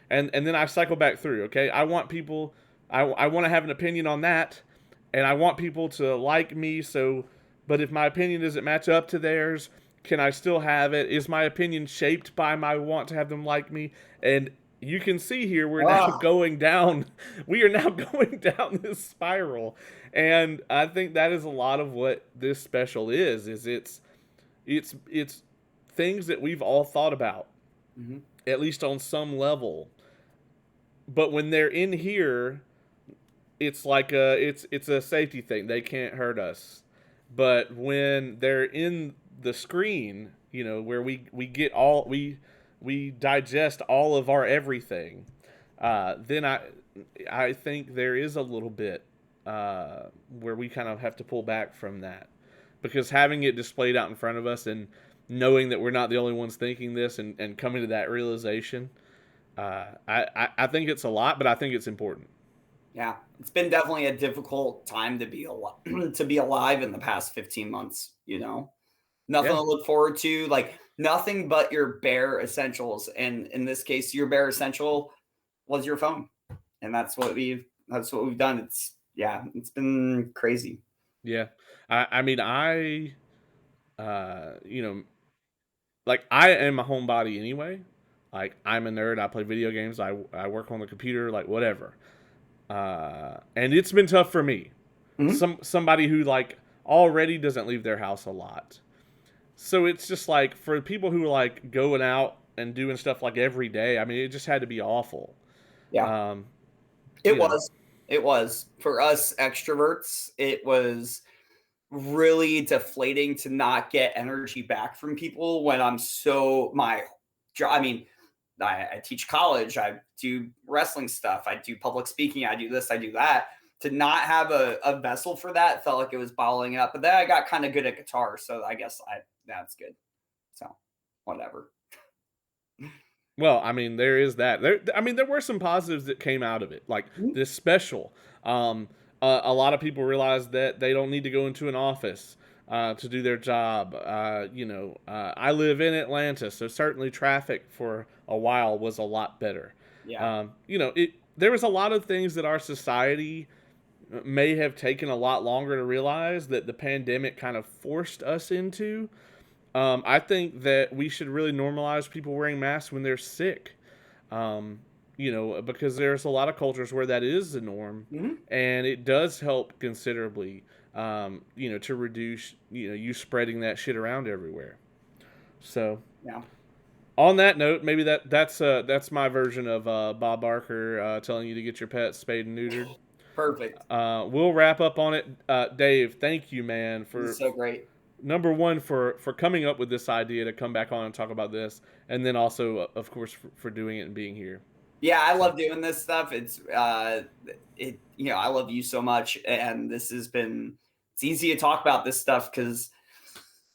then I cycle back through. Okay, I want people, I want to have an opinion on that, and I want people to like me. So, but if my opinion doesn't match up to theirs, can I still have it? Is my opinion shaped by my want to have them like me? And you can see here we're now Ah, going down. We are now going down this spiral, and I think that is a lot of what this special is. It's things that we've all thought about, mhm. at least on some level. But when they're in here, it's like it's a safety thing. They can't hurt us. But when they're in the screen, where we get all we digest all of our everything, then I think there is a little bit where we kind of have to pull back from that, because having it displayed out in front of us and knowing that we're not the only ones thinking this, and coming to that realization, I think it's a lot, but I think it's important. Yeah, it's been definitely a difficult time to be to be alive in the past 15 months, Nothing Yeah, to look forward to, like nothing but your bare essentials. And in this case, your bare essential was your phone. And that's what we've done. It's been crazy. yeah. I mean, you know, like, I am a homebody anyway. Like, I'm a nerd. I play video games. I work on the computer. Like, whatever. And it's been tough for me. Mhm. Somebody who, like, already doesn't leave their house a lot. So it's just like, for people who are like going out and doing stuff like every day. I mean, it just had to be awful. Yeah, Um, it you know, was. It was for us extroverts. It was really deflating to not get energy back from people when I'm so my job. I mean, I teach college, I do wrestling stuff, I do public speaking, I do this, I do that. To not have a vessel for that felt like it was bottling up. But then I got kind of good at guitar, so I guess that's good. So whatever. Well, I mean, there is that. I mean, there were some positives that came out of it, like Mhm. this special. Um, a lot of people realized that they don't need to go into an office to do their job. I live in Atlanta, so certainly traffic for a while was a lot better. Yeah. There was a lot of things that our society may have taken a lot longer to realize that the pandemic kind of forced us into. I think that we should really normalize people wearing masks when they're sick. Um, because there's a lot of cultures where that is the norm, Mhm. and it does help considerably. To reduce you spreading that shit around everywhere. So Yeah. on that note, maybe that's my version of Bob Barker telling you to get your pet spayed and neutered. Perfect. We'll wrap up on it. Dave, thank you, man, This is for so great. number one for coming up with this idea to come back on and talk about this, and then also, of course, for doing it and being here. Yeah, I So, love doing this stuff. I love you so much, and it's easy to talk about this stuff because,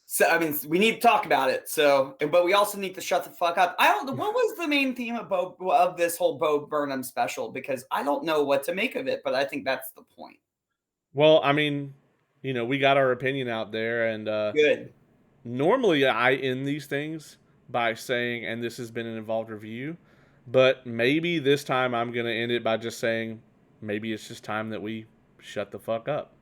so I mean, we need to talk about it. So, but we also need to shut the fuck up. I don't. What was the main theme of this whole Bo Burnham special? Because I don't know what to make of it, but I think that's the point. well, I mean, we got our opinion out there, and Good. normally I end these things by saying, "And this has been an involved review," but maybe this time I'm gonna end it by just saying, "Maybe it's just time that we shut the fuck up."